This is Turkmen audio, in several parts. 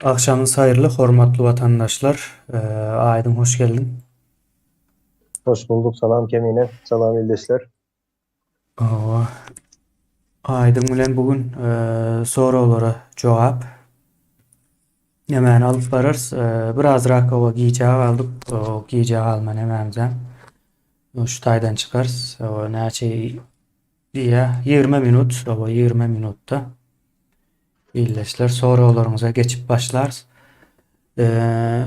Akşamınız hayırlı, hormatly vatandaşlar. Aydın hoş geldin. Hoş bulduk. Salam Kemine. Salam ildeşler. Oo, Aydın bilen bugün sorulara cevap. Hemen alıp bararız. Birazrak o giyeceği aldık. O giyeceği alman hemen. Şu taydan çıkarız. O neçe diye 20 minut. O 20 minutta. İlleşler sorularımıza geçip başlarız. Ee,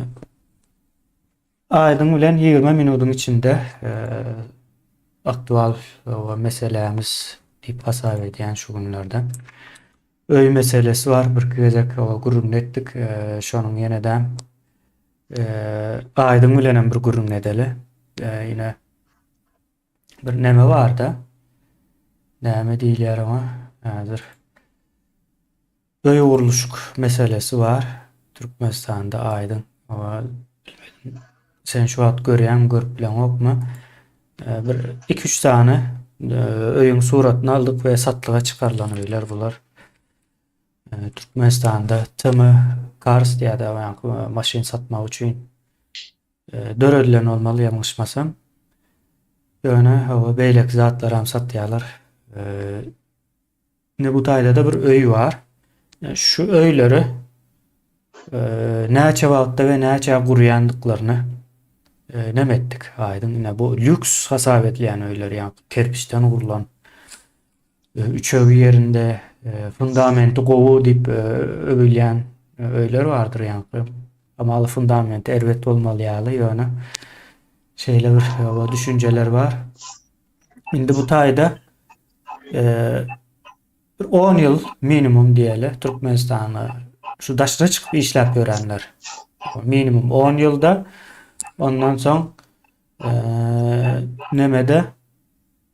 Aydın bilen 20 minutun içinde aktual meselemiz deyip hasar ediyen şu günlerden. Öy meselesi var. Bir gezek gurrun ettik. Şonun yeniden Aydın bilen bir gurrun edeli. Yine bir neme var da neme değil ama hazır. Öy uğurluşuk meselesi var. Türkmenistan'da Aydın. Sen şu at görüyen görüp bilen okma. Bir 2-3 tane öyün suratını aldık ve satlığa çıkarılan öyler bular. Türkmenistan'da tımı Kars diye de yani maşin satma için döredilen olmalı yanlışmasam. Yani hava beylek zatlar ham satyalar. E, Ne bu tayda da bir öy var. Yani şu öyleri näçe wagtda ve näçe gurýandyklaryny nemetdik aydın. Yine bu lüks hasap edilen öyler yani kerpiçten kurulan üçövi yerinde fundamenti gowu dip öbilýän öyler vardır yani. Ama fundamenti erwet bolmaly ýaly ýöne şeyler düşünceler var. Indi bu taýda bir 10 yıl minimum diýeli Türkmenistany şu daşra çıkıp işläp görenler. Minimum 10 yılda ondan soň nemede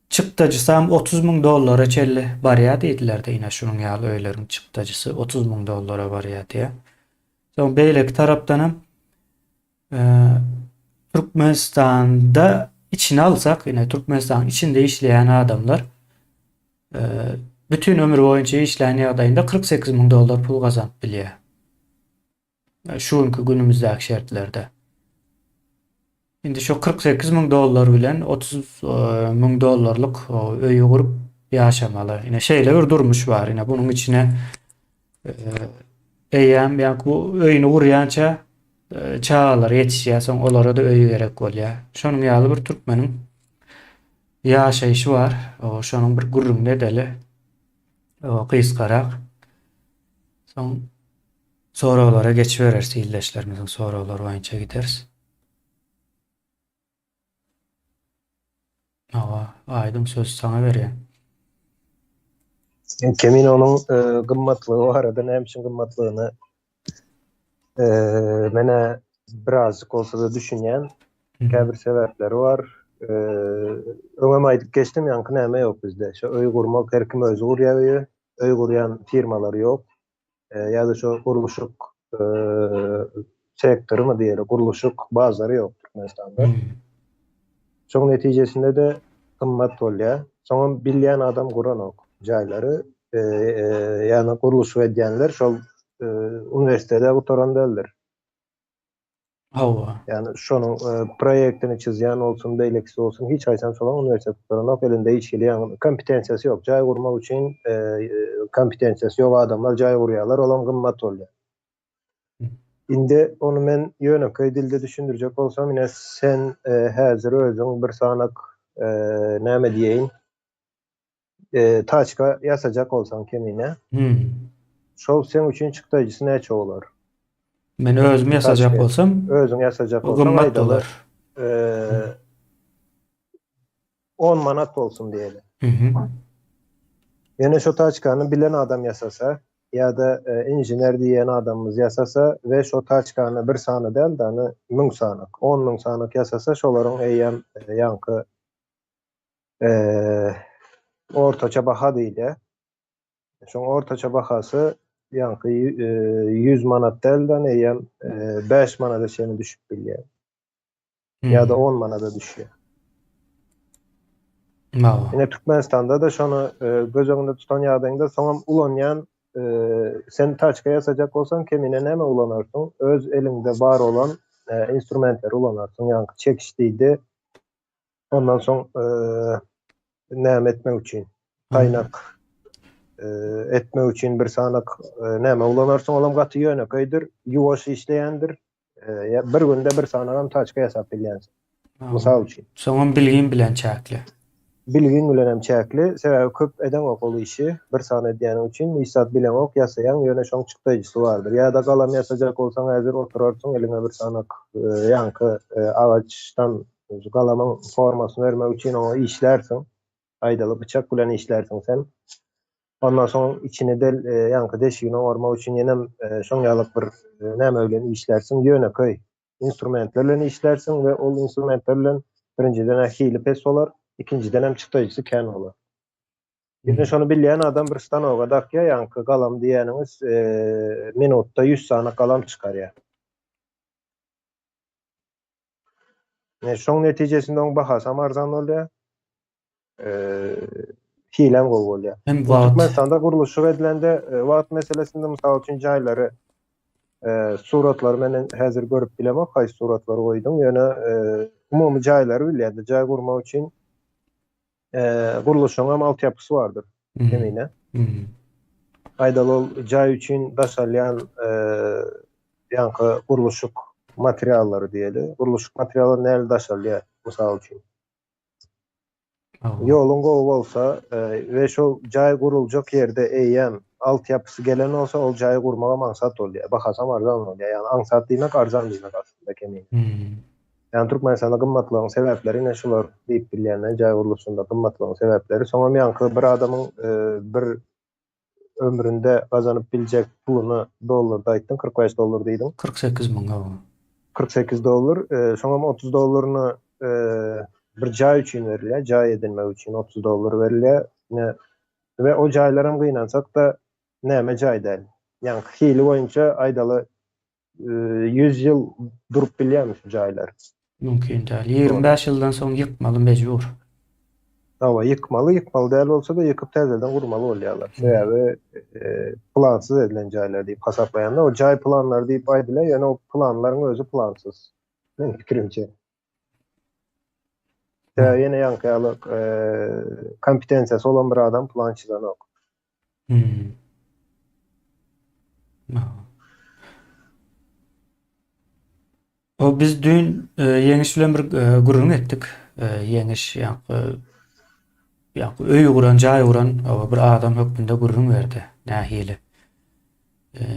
çıktacısam 30 bin dolara çelli barya dediler de yine şunun ýaly öylerin çıktacısı 30 bin dolara barya diye. Son beylek taraptanım Türkmenistan'da içine alsak yine Türkmenistan içinde işleyen adamlar e, bütün ömür boyunca işleyen adayında 48 bin dolar pul kazanıp bilýär. Şu anki günümüzdeki şartlarda. Şimdi şu 48 bin dolar bilen 30 bin dolarlık öýü kurup ýaşamaly. Yine şeyle bir durmuş var. Yine bunun içine eýýän yani bu öýüni gurýança çağalar yetişýär, soň olara da öýü gerek bolýar. Şonuň ýaly bir türkmeniň ýaşaýyşy var. Şonuň bir gurrun edeli. Kysgarak. Soň soralara geçiverersi illeşlerimiziň soraları boýunça gideriz. Aydın söz sana berýän. Kemine onun gymmatlygy barada näme gymmatlygyny mene birazcık olsa da düşünýän käbir sebäpleri var. Öňem aýdyp geçdim ýanky näme ýok bizde. Şu öý gurmak her kim özü gurýar, öý gurýan firmalar ýok. Ýa-da şu guruluşyk sektory mı diýelim, guruluşyk bazary ýok Türkmenistanda. Şoň netijesinde de gymmat bolýar. Soň bilýän adam guranok jaýlary, ýani guruluş edýänler şol uniwersitede oturan däldir. Hawa. Yani şonun proyektini çizýän bolsun, beýlekisi bolsun, hiç haýsam şolan uniwersitet oturanok elinde hiç ýani kompetensiýasy ýok. Jaý gurmak üçin kompetensiýasy ýok adamlar jaý gurýarlar, olam gymmat bolýar. Indi onu men ýöneköý dilde düşündirjek bolsam, ine sen häzir özüň bir sanaky näme diýeýin, taçka ýasajak bolsaň Kemine, şol sen üçin çykdaýjysy näçe bolar? Men özüm ýasajak Taçka bolsam özüň ýasajak bolsaň gymmat aýdaly dolar. 10 manat bolsun diýelim. Ýene şo taçkany bilen adam ýasasa, ýa-da injener diýen adamymyz ýasasa we şo taçkany bir sany däl de, 1000 sanaky, 10 000 sanaky ýasasa, şolaryň eýýän ýanky ortaça baha diýilýär. Şoň ortaça bahasy ýanky 100 manat däl de, eýýän 5 manata şeýle düşüp bilýär. Ýa-da 10 manata düşýär. Hawa. Ine Türkmenistanda da şonu göz öňünde tutan ýagdaýynda soňam ulanýan sen taçka yasacak olsan kemine näme ulanarsın? Öz elinde bar olan instrumentleri ulanarsın. Yani çekiştiydi. Ondan soň näme etmek üçin, kaynak etmek üçin bir sanak näme ulanarsın? Olam gaty ýönekeýdir, ýuwaş işleýändir. Ya bir günde bir sanagam taçka ýasap bilýänsiň. Mysal üçin. Soňam bilgin bilen çäkli. Bilgin bilen hem çäkli. Sebäbi köp eden ok ol işi. Bir sana edýän üçin ýysat bilen ok ýasaýan ýöne şoň çykdyjysy bardyr. Ýa-da galam ýasajak bolsaň häzir oturarsyň eliňe bir sanak ýanky agaçdan galamyň formasyny bermek üçin o işlersiň. Aýdaly bıçak bilen işlersiň sen. Ondan soň içine de ýanky deşigini ormak üçin ýene şoň ýalyk bir näme bilen işlersiň, ýöneköý instrumentler bilen işlersiň we ol instrumentler bilen birinciden hili pes bolar, ikinciden hem çykdyjysy kän bolar. Ýöne şonu bilýän adam bir stanoga dakýa ýanky galam diýeniňiz minutda 100 sanak galam çykarýar. Şoň netijesinde oň bahasam arzan bolýar. Hilem bol bolýar. Hem wagt. Türkmenistanda guruluşy edilende wagt meselesinde mysal üçin jaýlary suratlar menen häzir görüp bilemok, haýsy suratlar goýdum. Ýöne umumy jaýlary bilýärdi. Jaý gurmak üçin guruluşyň hem altyapysy bardyr. Demine. Aýdaly ol jaý üçin daşalýan ýanky guruluşyk materiallary diýeli. Guruluşyk materiallary näle daşalýar mysal üçin. Ýolun gowy bolsa we şol jaý guruljak ýerde eýem altyapysy gelen olsa ol jaý gurmaga maksat bolýar. Bahasam arzan bolýar. Ýani aňsat diýmek arzan diýmek aslında kemin. Yani Türkmenistan'da gymmatlygyň sebäpleri ne şular diýip bilýänler, jaý guruluşunda gymmatlygyň sebäpleri. Soňra ýanky bir adamyň bir ömründe gazanyp biljek puluny dollarda aýtdym, 45 dollar diýdim. 48 000 48 dollar. Soňra 30 dollaryny bir jaý üçin berilýär, jaý edilmek üçin 30 dollar berilýär. Ve o jaýlaram gynansak da näme jaý däl. Yani hili boýunça aýdaly 100 ýyl durup bilýärmi şu jaýlar? Mümkin däl. 25 ýyldan soň ýykmaly mejbur. Hawa ýykmaly däl bolsa da ýykyp täzeden gurmaly bolýarlar. Sebäbi plansyz edilen jaýlar diýip hasaplaýanda o jaý planlar diýip aýdylar, ýani o planlaryň özü plansyz. Men pikirimçe. Ýene ýanky kompetensiýasy olan bir adam plan çizen ok. O biz dün Ýeňiş bilen bir gurrun etdik. Ýeňiş ýanky öýü guran, jaý guran bir adam hökmünde gurrun berdi. Nähili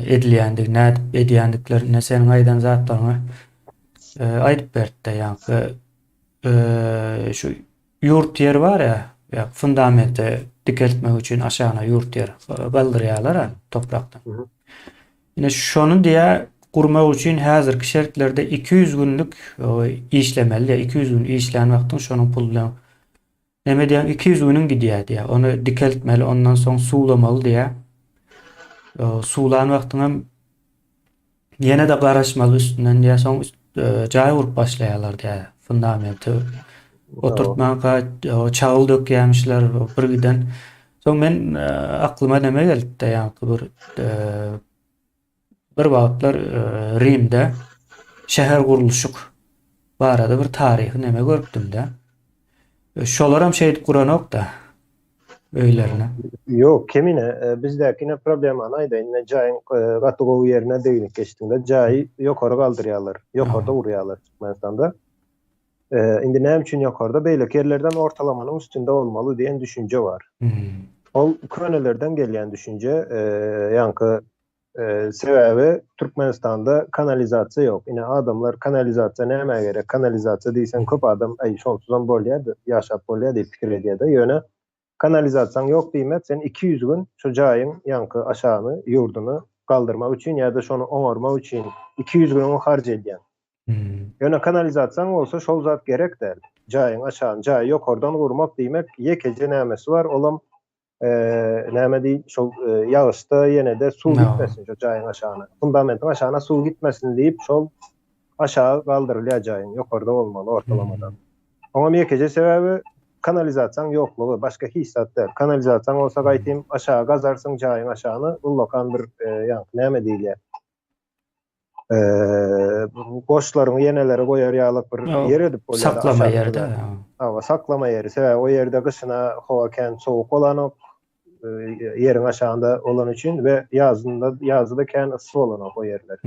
edilýändik, nädip edýändiklerini seniň aýdan zatlaryny aýdyp berdi. Ýanky şu ýurt ýer bar ýa, fundamenty dikeltmek üçin aşagyna ýurt ýer galdyrýarlar toprakdan. Ýene şonu diýä gurmak üçin häzirki şertlerde 200 günlük işlemeli, 200 gün işlän wagtyň şonuň puluna näme diýär 200 günüň gidýär diýär. Onu dikeltmeli, ondan soň suwlamaly diýär. Suwlan wagtyň ýene de garaşmaly üstünden diýär, soň jaý gurup başlaýarlar diýär. Fundamenty oturtmaga çağıl dökýärmişler bir giden. Soň men aklyma näme geldi ýanky bir wagtlar Rimde şäher guruluşyk barada bir taryhy näme görüpdim-de. Şolaram şeýdip guranok da öýlerine. Yok, kemine bizdäkine problemany aýdaýyn, jaýyň gaty gowy ýerine değinip geçdiňde jaýy ýokary galdyrýarlar, ýokarda urýarlar Türkmenistanda. Indi näme üçin ýokarda beýle yerlerden ortalamanyň üstünde bolmaly diýen düşünje bar. Ol könelerden gelýän düşünje, ýanky sebäbi Türkmenistanda kanalizasiýa ýok. Ine adamlar kanalizasiýa näme gerek? Kanalizasiýa diýsen köp adam şonsuzam bolýar, ýaşap bolýar diýip pikir edýär-de. Ýöne kanalizasiýaň ýok diýmek sen 200 gün şu jaýyň ýanky aşagyny, ýurduny galdyrmak üçin ýa-da şonu oňarmak üçin 200 gün harj edýän. Ýöne kanalizasiýaň bolsa şol zat gerek däl. Jaýyň aşagyny, jaý ýokardan gurmak diýmek ýekeje nämesi bar? Olam näme diýip şol ýağışda ýene de suw gitmesin şu jaýyň aşagyna. Fundamentyň aşagyna suw gitmesin diýip şol aşağı galdyrylýar jaýyň, ýokarda bolmaly ortalamadan. Oňa ýekeje sebäbi kanalizasiyon yokluğu, başka hissat değil. Kanalizasiyon olsa gaytim aşağı gazarsın, jaýyň aşağını ullakan bir ýa-ni näme diýilýär? Goşlaryny yeneleri goýar ýalyk bir O yer edip bolýar saklama aşağı yerde. giden. Hawa saklama yeri. Sebäbi o yerde gyşyna hawa kän soğuk bolan yerin aşağında olan için ve yazda kän ıssy bolan o yerler.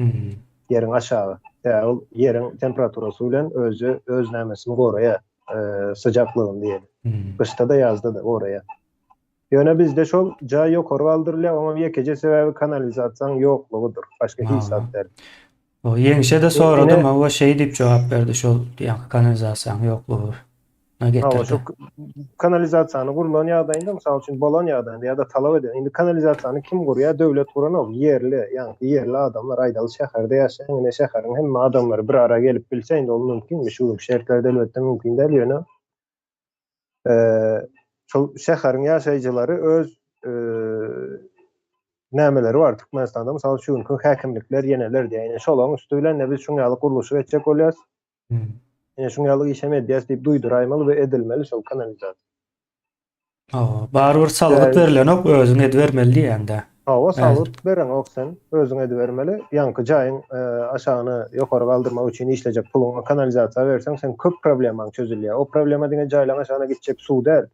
Yerin aşağı. O yerin temperaturasy bilen öz nämesini goraýar, sıcaklygyny diýelim. Kışta da yazda da oraya. Ýöne bizde şol jaý ýokary galdyrylýar, ama ýekeje sebebi kanalizasiýon ýoklugydyr. Başga hissat der. O yeňişe de soradım, ama şey diýip jogap berdi, şol ýa kanalizasiýon ýoklugy. Hawa şu kanalizasiýony gurulan ýagdaýynda, mysal üçin bolan ýagdaýynda ýa-da talap eden. Indi kanalizasiýony kim gurýar? Döwlet guranok, yerli, ýa-ni yerli adamlar, Aýdaly şäherde ýaşaýan, ine şäheriň hemme adamlary bir ara gelip bilse, indi ol mümkinmi? Şu şertlerde elbetde mümkin däl ýöne. Şol şäheriň ýaşaýjylary öz nämeleri bar. Türkmenistanda mysal şu gün häkimlikler yeneler diýen. Şolaryň üstü bilen biz şuňalyk guruluşy etjek bolýar. Şuňalyk işe medýas diýip duýduraýmaly we edilmeli şol kanalizasiýa. Barbyr salgyt berilenok özüň edip bermeli ýa-da. O salgyt beren oksan özüň edip bermeli. Ýanky jaýyň aşagyny ýokary galdyrmak üçin işlejek puluňy kanalizasiýa berseň, sen köp problemaň çözülýär. O problema diňe jaýlaryň aşagyna gitjek suw däl.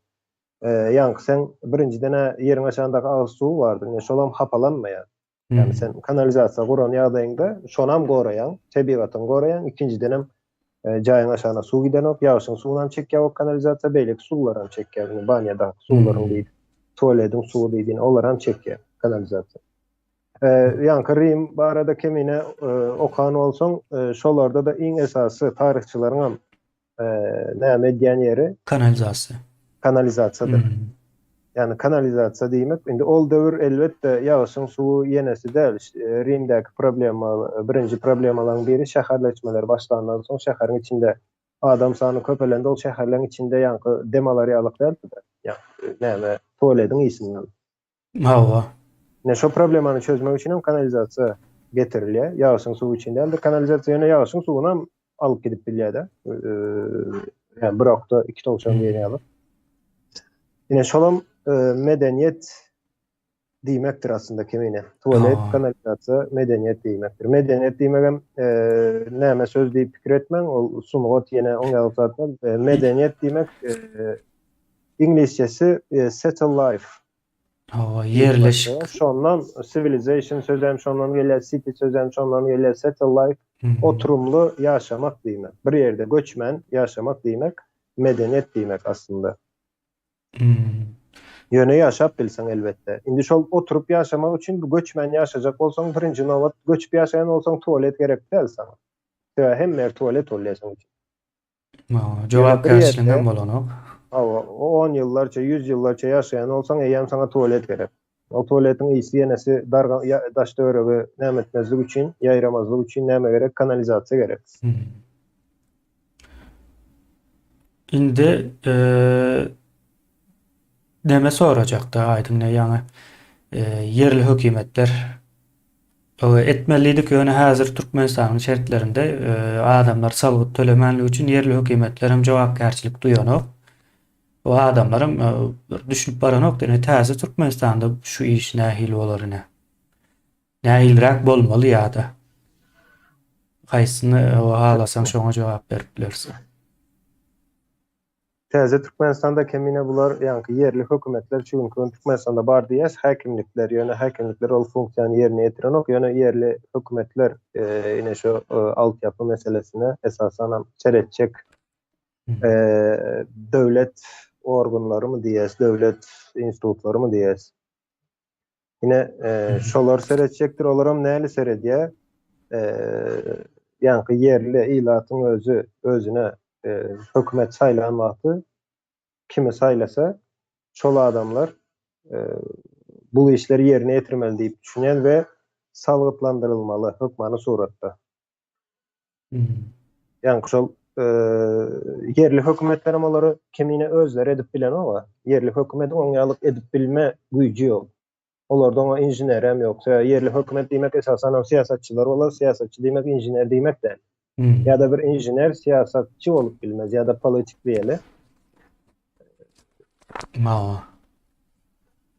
Ýanky sen birinciden ýeriň aşagyndaky agyz suw bardyr. Şolam hapalanmaýar. Yani sen kanalizasiýa guran ýagdaýynda şonam goraýan, tebigatyň goraýan, ikinciden jaýyň aşagyna suw gidenok, ýaşyň suwundan çekýär o kanalizasiýa, beýleki suwlaryň çekýär. Banýada suwlaryň diýip, tualetiň suwu diýdiň, olaryň çekýär kanalizasiýa. Ýanky Rim barada kemine okan bolsaň, şolarda da iň esasy taryhçylaryň näme diýen ýeri kanalizasiýadyr. Yani kanalizasiýa diýmek, indi ol döwür elbetde ýaşyň suwu ýenesi däl. Rimdäki birinji problemalaryň biri şäherleşmeler başlandan soň şäheriň içinde adam sany köpelende, ol şäherlerin içinde ýanky demalar ýalyk däl. Ýa näme tualetiň ýysynyň. Ne şo problemany çözmek üçin hem kanalizasiýa getirilýär. Ýaşyň suwu içinde däl, kanalizasiýa ýene ýaşyň suwuny alyp gidip bilýär. Yani bir okda iki tolşan diýeni alyp. Yine şolam medeniyet diýmekdir aslında kemine. Tualet, kanalizasiýa medeniyet diýmekdir. Medeniyet diýmegem näme söz diýip pikir etmeň, ol sunugat ýene oňa uzatma. Medeniyet diýmek İnglisçesi settle life. Yerleşik. Şondan civilization sözem şondan gelýär, city sözem şondan gelýär, settle life. Oturumlu yaşamak diýmek. Bir ýerde göçmen yaşamak diýmek, medeniyet diýmek aslında. Ýöne ýaşap bilseň elbetde. Indi şol oturup ýaşamak üçin bu göçmen ýaşajak bolsaň, birinji nowat göçüp ýaşaýan bolsaň tualet gerek däl sana. Hemme tualet bolýasyň. Jogap berýän bolanok. O 10 ýyllarça, 100 ýyllarça ýaşaýan bolsaň, eýem sana tualet gerek. O tualetiň ýysy ýenesi daş döwregi nämetmezlik üçin, ýaýramazlyk üçin näme gerek? Kanalizasiýa gerek. Indi näme sorajakda aýdym ne ýa-ni yerli hökümetler etmelidik ýöne häzir Türkmenistanyň şertlerinde adamlar salgyt tölemenligi üçin yerli hökümetler hem jogapkärçilik duýanok. O adamlarym düşünüp baranok dene täze Türkmenistanda şu iş nähil bolary nähilrak bolmaly ýa-da gaýsyny halasaň şoňa jogap berip bilersiň. Täze Türkmenistanda kemine bular, ýa-ni yerli hökümetler şu gün Türkmenistanda bar diýäs, häkimlikler, ýöne häkimlikler ol funksiýany ýerine ýetirenok, ýöne yerli hökümetler ine şu altyapy meselesine esasen seretjek döwlet organlary mı diýäs, döwlet institutlary mı diýäs. Yine şolar seretjekdir, olaram näli seredýär? Ýa-ni yerli ilatyň özüne hökümet saýlan wagty kimi saýlasa şol adamlar bu işleri ýerine ýetirmeli diýip düşünýän we salgytlandyrylmaly hökmany suratda. Ýa-ni şol yerli hökümetler olary kimine özleri edip bilen owa yerli hökümetiň oňalyk edip bilme güýji ýok. Olarda oňa injiner hem ýoksa yerli hökümet diýmek esasen siýasatçylar bolar, siýasatçy diýmek injiner diýmek de. Ya da bir injiner siýasatçy bolup bilmez, ya da politik diýeli. Mao.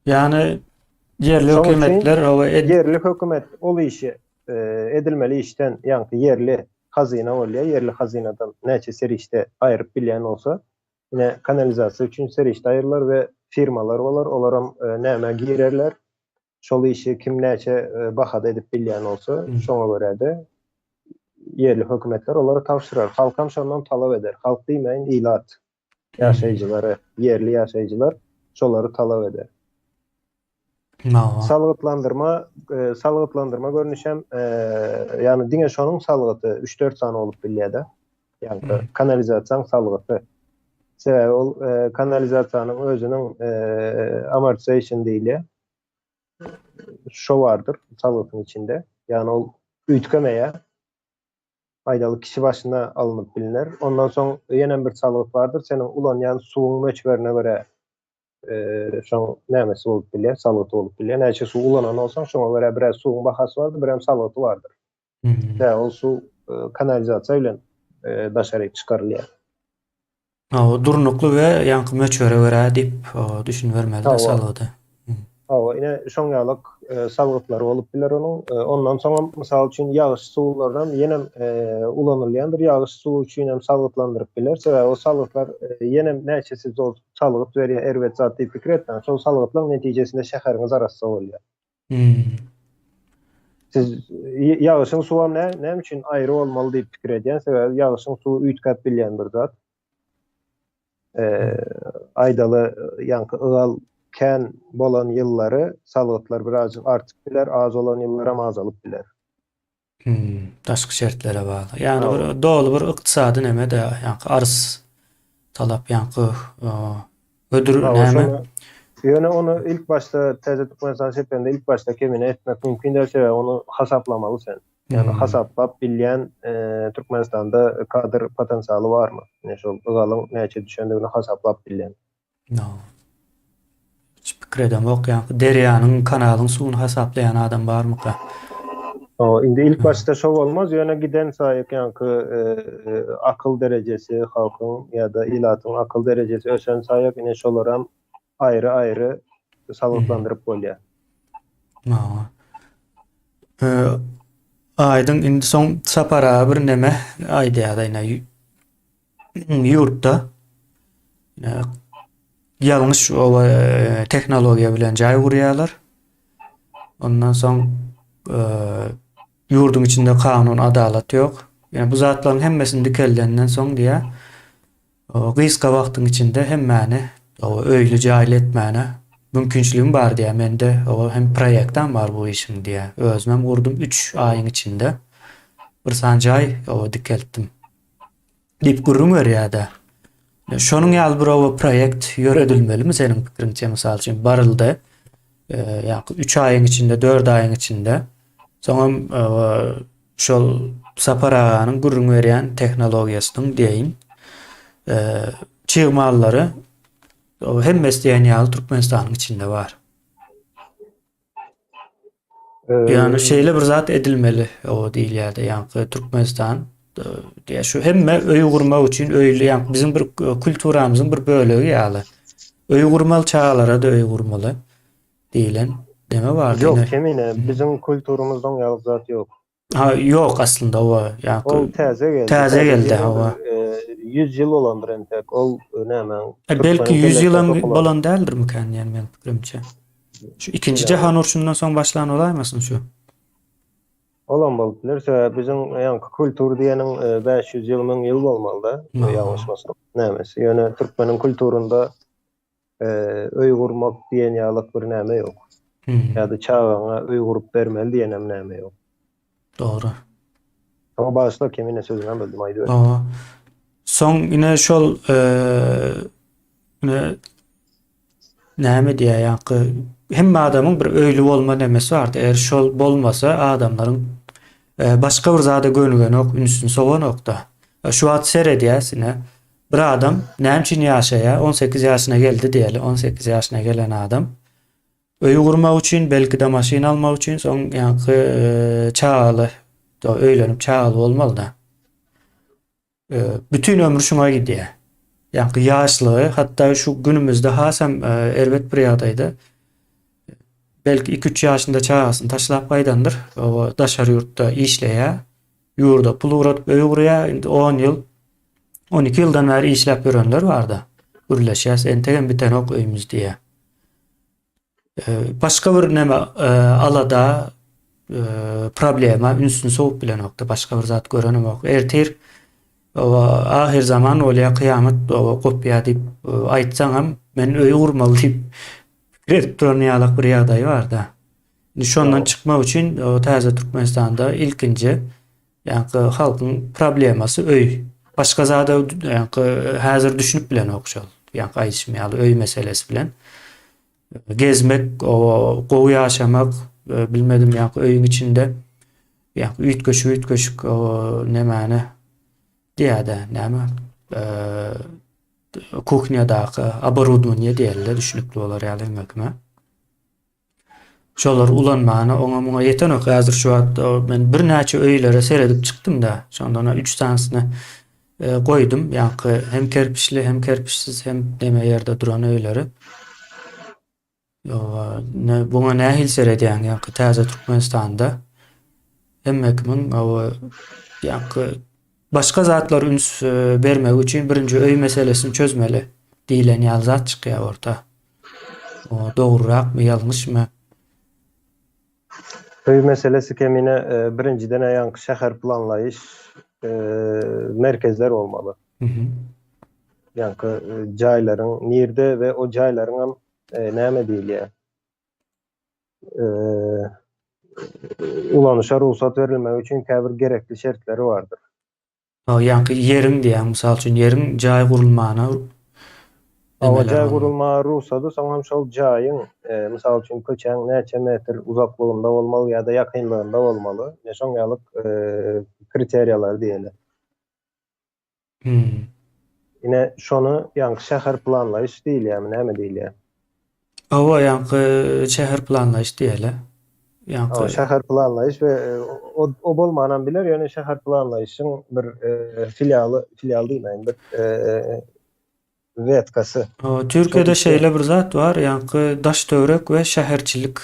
Yani yerli Şoň üçin hökümetler o yerli hökümet ol işi edilmeli işten ýa-ni yerli hazyna bolýar. Yerli hazinadan näçe serişde aýryp bilýän bolsa, ine kanalizasiýa üçin serişde aýrylar we firmalar bolar. Olaram näme girerler. Şol işi kim näçe bahada edip bilýän bolsa, şoňa görä de yerli hökümetler olara tapşyrar. Halkam şondan talap eder. Halk diýmeýin ilat ýaşaýjylary, yerli ýaşaýjylar şolary talap eder. Mao. Salgytlandyrma görnüşem ýani diňe şonuň salgyty 3-4 sany bolup bilýär-de. Ýani kanalizasiýaň salgyty. Sebäbi ol kanalizasiýanyň özüniň amortisation diýilýär. Şo bardyr salgytyň içinde. Ýani ol üýtgemeýär. Aýdaly kişi başyna alınıp bilinler. Ondan soň ýene bir salgyt bardyr. Senin ulanýan suwuň möçberine görä şoň nämesi bolup bilýär, salgyty bolup bilýär. Näçe suw ulanan bolsaň, şoňa görä biraz suwuň bahasy bardyr, bir hem salgyty bardyr. Ol suw kanalizasiýa bilen daşaryp çykarylýar. O durnuklu we ýanky möçbere görä diýip düşünbermeli de salgyty. Ine şoň ýalyk salgytlar bolup biler onuň. Ondan soň mysal üçin ýagyş suwlardan ýene ulanylýandyr. Ýagyş suw üçin hem salgytlandyryp biler. Sebäbi o salgytlar ýene näçesi zor salgyt berýär, erwet zat diýip pikir etdiň. Şol salgytlaryň netijesinde şäheriňiz arasynda bolýar. Siz ýagyşyň suwam näme üçin aýry bolmaly diýip pikir edýän, sebäbi ýagyşyň suwy üýtkäp bilýän bir zat. Aýdaly ýanky ygal kän bolan ýyllary salgytlar biraz artyp biler, az bolan ýyllara azalyp biler. Taşky şertlere bagly. Ýani bir dogly bir ykdysady näme de ýanky arz talap ýanky ödür näme. Ýöne onu ilk başta täze Türkmenistan sepende ilk başta kemine etmek mümkin derse we onu hasaplamaly sen. Yani hasaplap bilýän Türkmenistanda kadr potensialy barmy? Şol ygalyň näçe düşendigini hasaplap bilýän. Hiç pikir edem ok ýanky derýanyň, kanalyň suwuny hasaplayan adam barmy ka? Indi ilk başta şo bolmaz. Ýöne giden saýyk ýanky akyl derejesi halkyň ýa-da ilatyň akyl derejesi ösen saýyk ine şolaram aýry-aýry salgytlandyryp bolýar. Aýdyň indi soň sapara bir neme aýdýar ýa-da ýurtda ýalňyş teknologiýa bilen jaý gurýarlar. Ondan soň ýurdun içinde kanun, adalet ýok. Yani bu zatlaryň hemmesini dikellenden soň diýä gysga wagtyň içinde hemmeni öýlü jaýl etmäne mümkinçiligim bar diýä. Mende hem proýektam bar bu işim diýä. Özüm gurdum 3 aýyň içinde. Bir sanjay dikeltdim. Dip gurrun berýärdi. Şonuň ýaly bir proýekt ýöredilmelimi senin pikiriňçe mysal üçin baryldy. Ýa-ni 3 aýyň içinde, 4 aýyň içinde. Soňam şol saparanyň gurrun berýän teknologiýasynyň diýin çygmallary hemmesi diýen ýaly Türkmenistanyň içinde bar. Yani şeýle bir zat edilmeli o diýilýärdi. Ýani Türkmenistan diýe şu hemme öý gurmak üçin öýli ýani bizim bir kulturamyzyň bir bölegi ýaly. Öý gurmaly çağlara da öý gurmaly diýilen deme bar. Yok kemine bizim kulturumuzdan ýaly zat ýok. Ýok aslında o ýani. O täze geldi. 100 ýyl bolandyr entek. Ol näme? Belki 100 ýyl bolan däldir mikan ýani men pikirimçe. Şu ikinci Jahan urşundan soň başlan olaýmasyn şu? Olan bolup biler. Bizim ýani kultur diýeniň 500 ýyl, 1000 ýyl bolmaly-da. Ýalňyşmasam. Nämesi? Ýöne türkmeniň kulturunda öý gurmak diýen ýaly bir näme ýok. Ýa-da çağaňa öý gurup bermeli diýenem näme ýok. Dogry. Ama başda kemine sözünden bildim aýdy. Soň ine şol näme diýär ýa-ni hemme adamyň bir öýlü bolma nemesi bar. Eger şol bolmasa adamlaryň başga bir zada gönügen ok, ünsün sowan okda. Şu wagt sere diýäsine bir adam näme üçin ýaşaýar? 18 ýaşyna geldi diýeli. 18 ýaşyna gelen adam öý gurmak üçin, belki de maşyna almak üçin soň ýa-ni çağaly, öýlenip çağaly bolmaly da. Bütün ömrü şuna gidýär. Yani yaşlı, hatta şu günümüzde hasam elbet bir ýagdaýda belki 2-3 ýaşynda çağasyn taşlap gaýdandyr. O daşary ýurtda işleýär. Ýurda pul uratyp öýgürýär. Indi 10 ýyl, 12 ýyldan bäri işläp görenler barda. Gürleşýär, entegem biten ok öýümüz diýe. Başka bir näme alada problema ünsün soğuk bilen okda başka bir zat görenim ok. Ertir ahir zaman olya kıyamet kopya dip aýtsaňam men öýü gurmaly dip fikredip duran ýalyk bir ýagdaý bar da. Şondan çıkmak üçin o täze Türkmenistanda ilkinji ýa-ni halkyň problemasy öý. Başka zada ýa-ni häzir düşünüp bilen okşal. Ýa-ni aýdışmaýaly öý meselesi bilen. Gezmek, o gowy ýaşamak, bilmedim ýa-ni öýüň içinde ýa-ni üýtgeşik o nämäni diýär-de, näme? Kuchnyadaky оборудование diýerler, düşünükli bolar ýaly. Şolar ulanmany oňa muňa ýeten ok. Häzir şu wagtda men bir näçe öýlere seredip çykdym da, şondan 3 tanesini goýdum. Ýa-ni hem kerpiçli hem kerpiçsiz hem näme ýerde duran öýleri. Buňa nähil seredýän ýa-ni täze Türkmenistanda hemmekimin ýa-ni başka zatlar üns bermek üçin birinji öý meselesini çözmeli diýilen ýaly zat çykýar orta. O dogrurakmy, ýalňyşmy? Öý meselesi kemine birinciden ýa-ni şäher planlaýyş merkezler olmaly. Ýa-ni jaýlaryň nirde we o jaýlaryň näme diýilýär? Ulanışa ruhsat verilmek üçin käbir gerekli şertleri bardyr. Ýa-ni ýeriň diýär, mysal üçin ýeriň jaý gurulmagyna O jaý gurulmagy ruhsaty soňam şol jaýyň mysal üçin köçäň näçe metr uzaklygynda bolmaly ýa-da ýakynlygynda bolmaly. Şoň ýalyk kriteriýalar diýeler. Ine şonu ýa-ni şäher planlaýyş diýilýärmi, näme diýilýär? Awa ýa-ni şäher planlaýyş diýeler. O şäher planlaýyş we o bolmanan biler, ýöne şäher planlaýyşyň bir filial diýmeýin, bir wetkasy. Türkiýede şeýle bir zat bar, ýa-ni daş döwrek we şäherçilik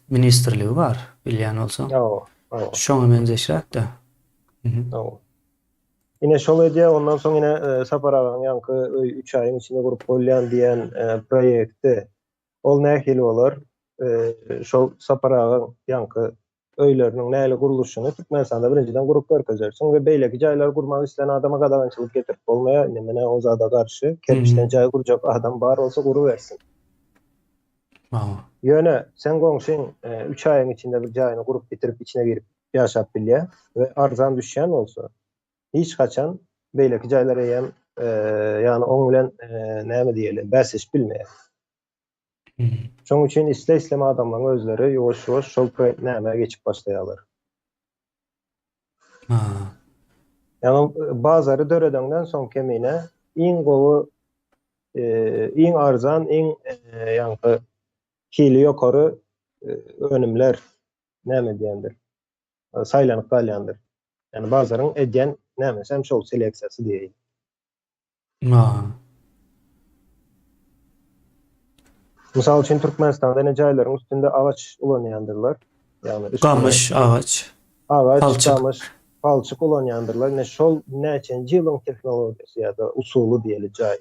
ministrligi bar, bilýän bolsaň. Şoňa benzeşýär da. Ine şol edýär, ondan soň ine Saparagyň ýa-ni 3 aýyň içinde gurup bolýan diýen proýekti ol nähili bolar? Şol Saparagyň ýa-ni öýleriniň näle guruluşyny Türkmenistanda birinciden gurup görkezersiň we beýleki jaýlar gurmak isleyen adama gadagançylyk getirip bolmaýar. Mene o zada garşy kerpiçden jaý gurjak adam bar bolsa guruversin. Ýöne sen goňşyň 3 aýyň içinde bir jaýyny gurup bitirip içine girip ýaşap bilýär we arzan düşýän bolsa hiç kaçan beýleki jaýlara ýa ýa-ni oň bilen näme diýeler, bäsiş bilmeýär. Şoň üçin isle-isleme adamlaryň özleri ýoş-ýoş şol näme geçip başlaýarlar. Ýani bazary döredenden soň kemine iň gowy, iň arzan, iň ýani hili ýokary önümler näme diýendir? Saýlanyp galýandyr. Ýani bazaryň edýän nämesem şol seleksiýasy diýeýin. Misal üçin Türkmenistanda ne jaýlaryň üstünde agaç ulanýandyrlar. Ýani Gamyş, agaç, gamyş, palçyk ulanýandyrlar. Ne şol näçenji ýylyň tehnologiýasy ýa-da usuly diýeli jaý.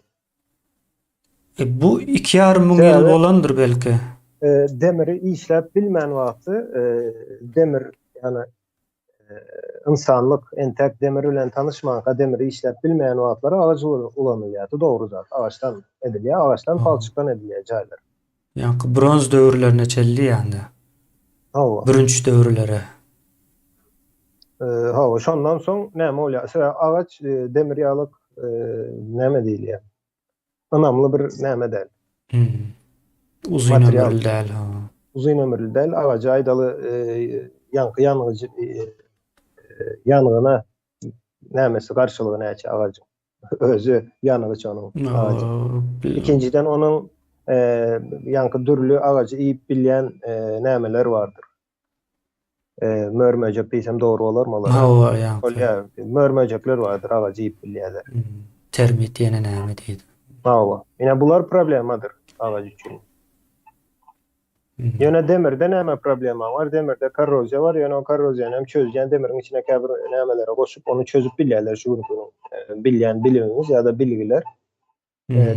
Bu 2,5 ming ýyl bolandyr belki. Demiri işläp bilmän wagty demir ýani insanlyk entek demir bilen tanışmaga demiri işläp bilmeýän wagtlara agaç ulanýardy. Dogry zat. Agaçdan edilýär, agaçdan palçykdan edilýär jaýlar. Ýa-ni bronz döwürlerine çelli ýa-ni. Bürünç döwürlere. Şondan soň näme bolýar? Agaç demir ýalyk näme diýilýär? Önamly bir näme däl. Uzun ömürlü däl. Uzun ömürlü däl. Agaça aýdaly ýanygyna nämesi garşylygy näçe agaçyň özü ýanygy çonyň. İkinciden onuň ýa-ni dürlü agacy iýip bilýän nämeler bardyr. Mörmöjek diýsem dogry bolarmy olar? Mörmöjekler bardyr, agacy iýip bilýärler. termit ýene näme diýdi. Hawa. Ine bular problemadyr agaç üçin. Ýöne demirde näme problema var? Demirde korroziýa var. Ýöne o korroziýany hem çözýän demirin içine käbir nämelere goşup onu çözüp bilýärler şu günüň bilýän bilimimiz ýa-da bilgiler.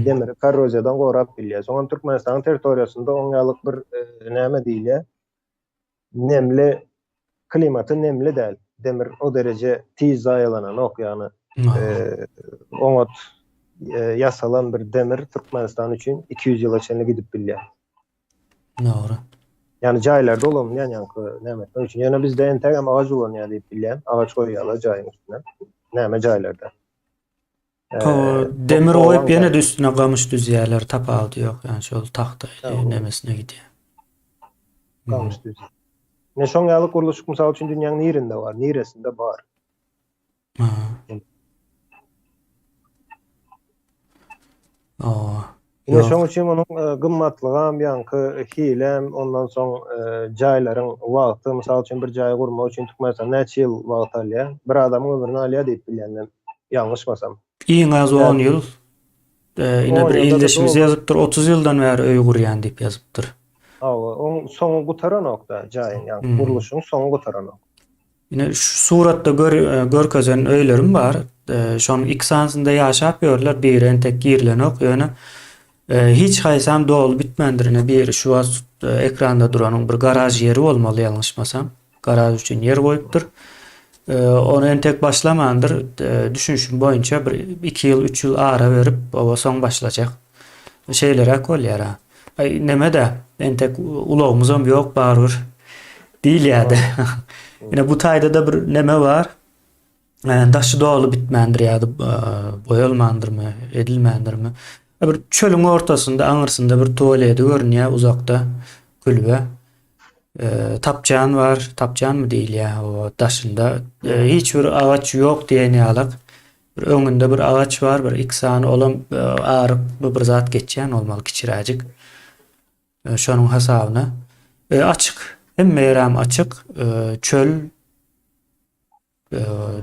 Demiri korroziýadan gorap bilýär. Soňra Türkmenistanyň territoriýasynda oň ýalyk bir näme diýilýär? Nemli klimaty nemli däl. Demir o derece tiz zaýalanan okýany oňot yasalan bir demir Türkmenistan üçin 200 ýyla çenli gidip bilýär. Doğru. Yani jaýlarda olamyan ýanky näme etmek üçin. Ýöne bizde entek hem agaç bolanýar diýip bilýän. Agaç goýýarlar jaýyň üstüne. Näme jaýlarda. Demir oýup ýene de üstüne gamış düzýärler, tapagy ýok. Yani şol taxta nemesine gidýär. Gamış düz. Ne şoň ýaly guruluşyk mysal üçin dünýäniň nirinde bar, niresinde bar. Ne şoň üçin onuň gymmatlygam ýanky hilem, ondan soň jaýlaryň wagty, mysal üçin bir jaý gurmak üçin Türkmenistan näçe ýyl wagt alýar? Bir adamyň ömrüni alýar diýip bilýändem. Ýalňyşmasam. Iň az 10 ýyl. Ine bir ildeşimiz ýazypdyr, 30 ýyldan bäri öý gurýan diýip ýazypdyr. Oň soňu gutaran nokta jaýyň, ýani guruluşyň soňu gutaran nokta. Ine şu suratda görkezen öýlerim bar. Şonuň ikisinde ýaşap ýörler, biri entek girilenok, ýöne hiç haysam dolu bitmendirine bir şu az ekranda duranın bir garaj yeri olmalı ýalňyşmasam. Garaj üçin yer goýupdyr. Onu entek başlamandır. Düşünüşüm boyunca bir 2 ýyl 3 ýyl ara berip o soň başlajak. Şeylere kolýar. Neme de entek ulagymyzam ýok barbyr diýilýärdi. Ine bu taýda da bir neme var. Daşy dolu bitmendir ýa-da boýalmandyrmy, edilmendirmi? Bir çölüň ortasynda, aňyrsynda bir tualeti görünýär uzakda kulübe. Tapjan var, tapjan mı diýilýär o daşynda. Hiç bir agaç ýok diýen ýalyk. Bir öňünde bir agaç var, bir iksany olan aryp bir zat geçýän bolmaly kiçiräjik. Şonuň hasabyna açyk, hemme ýeram açyk, çöl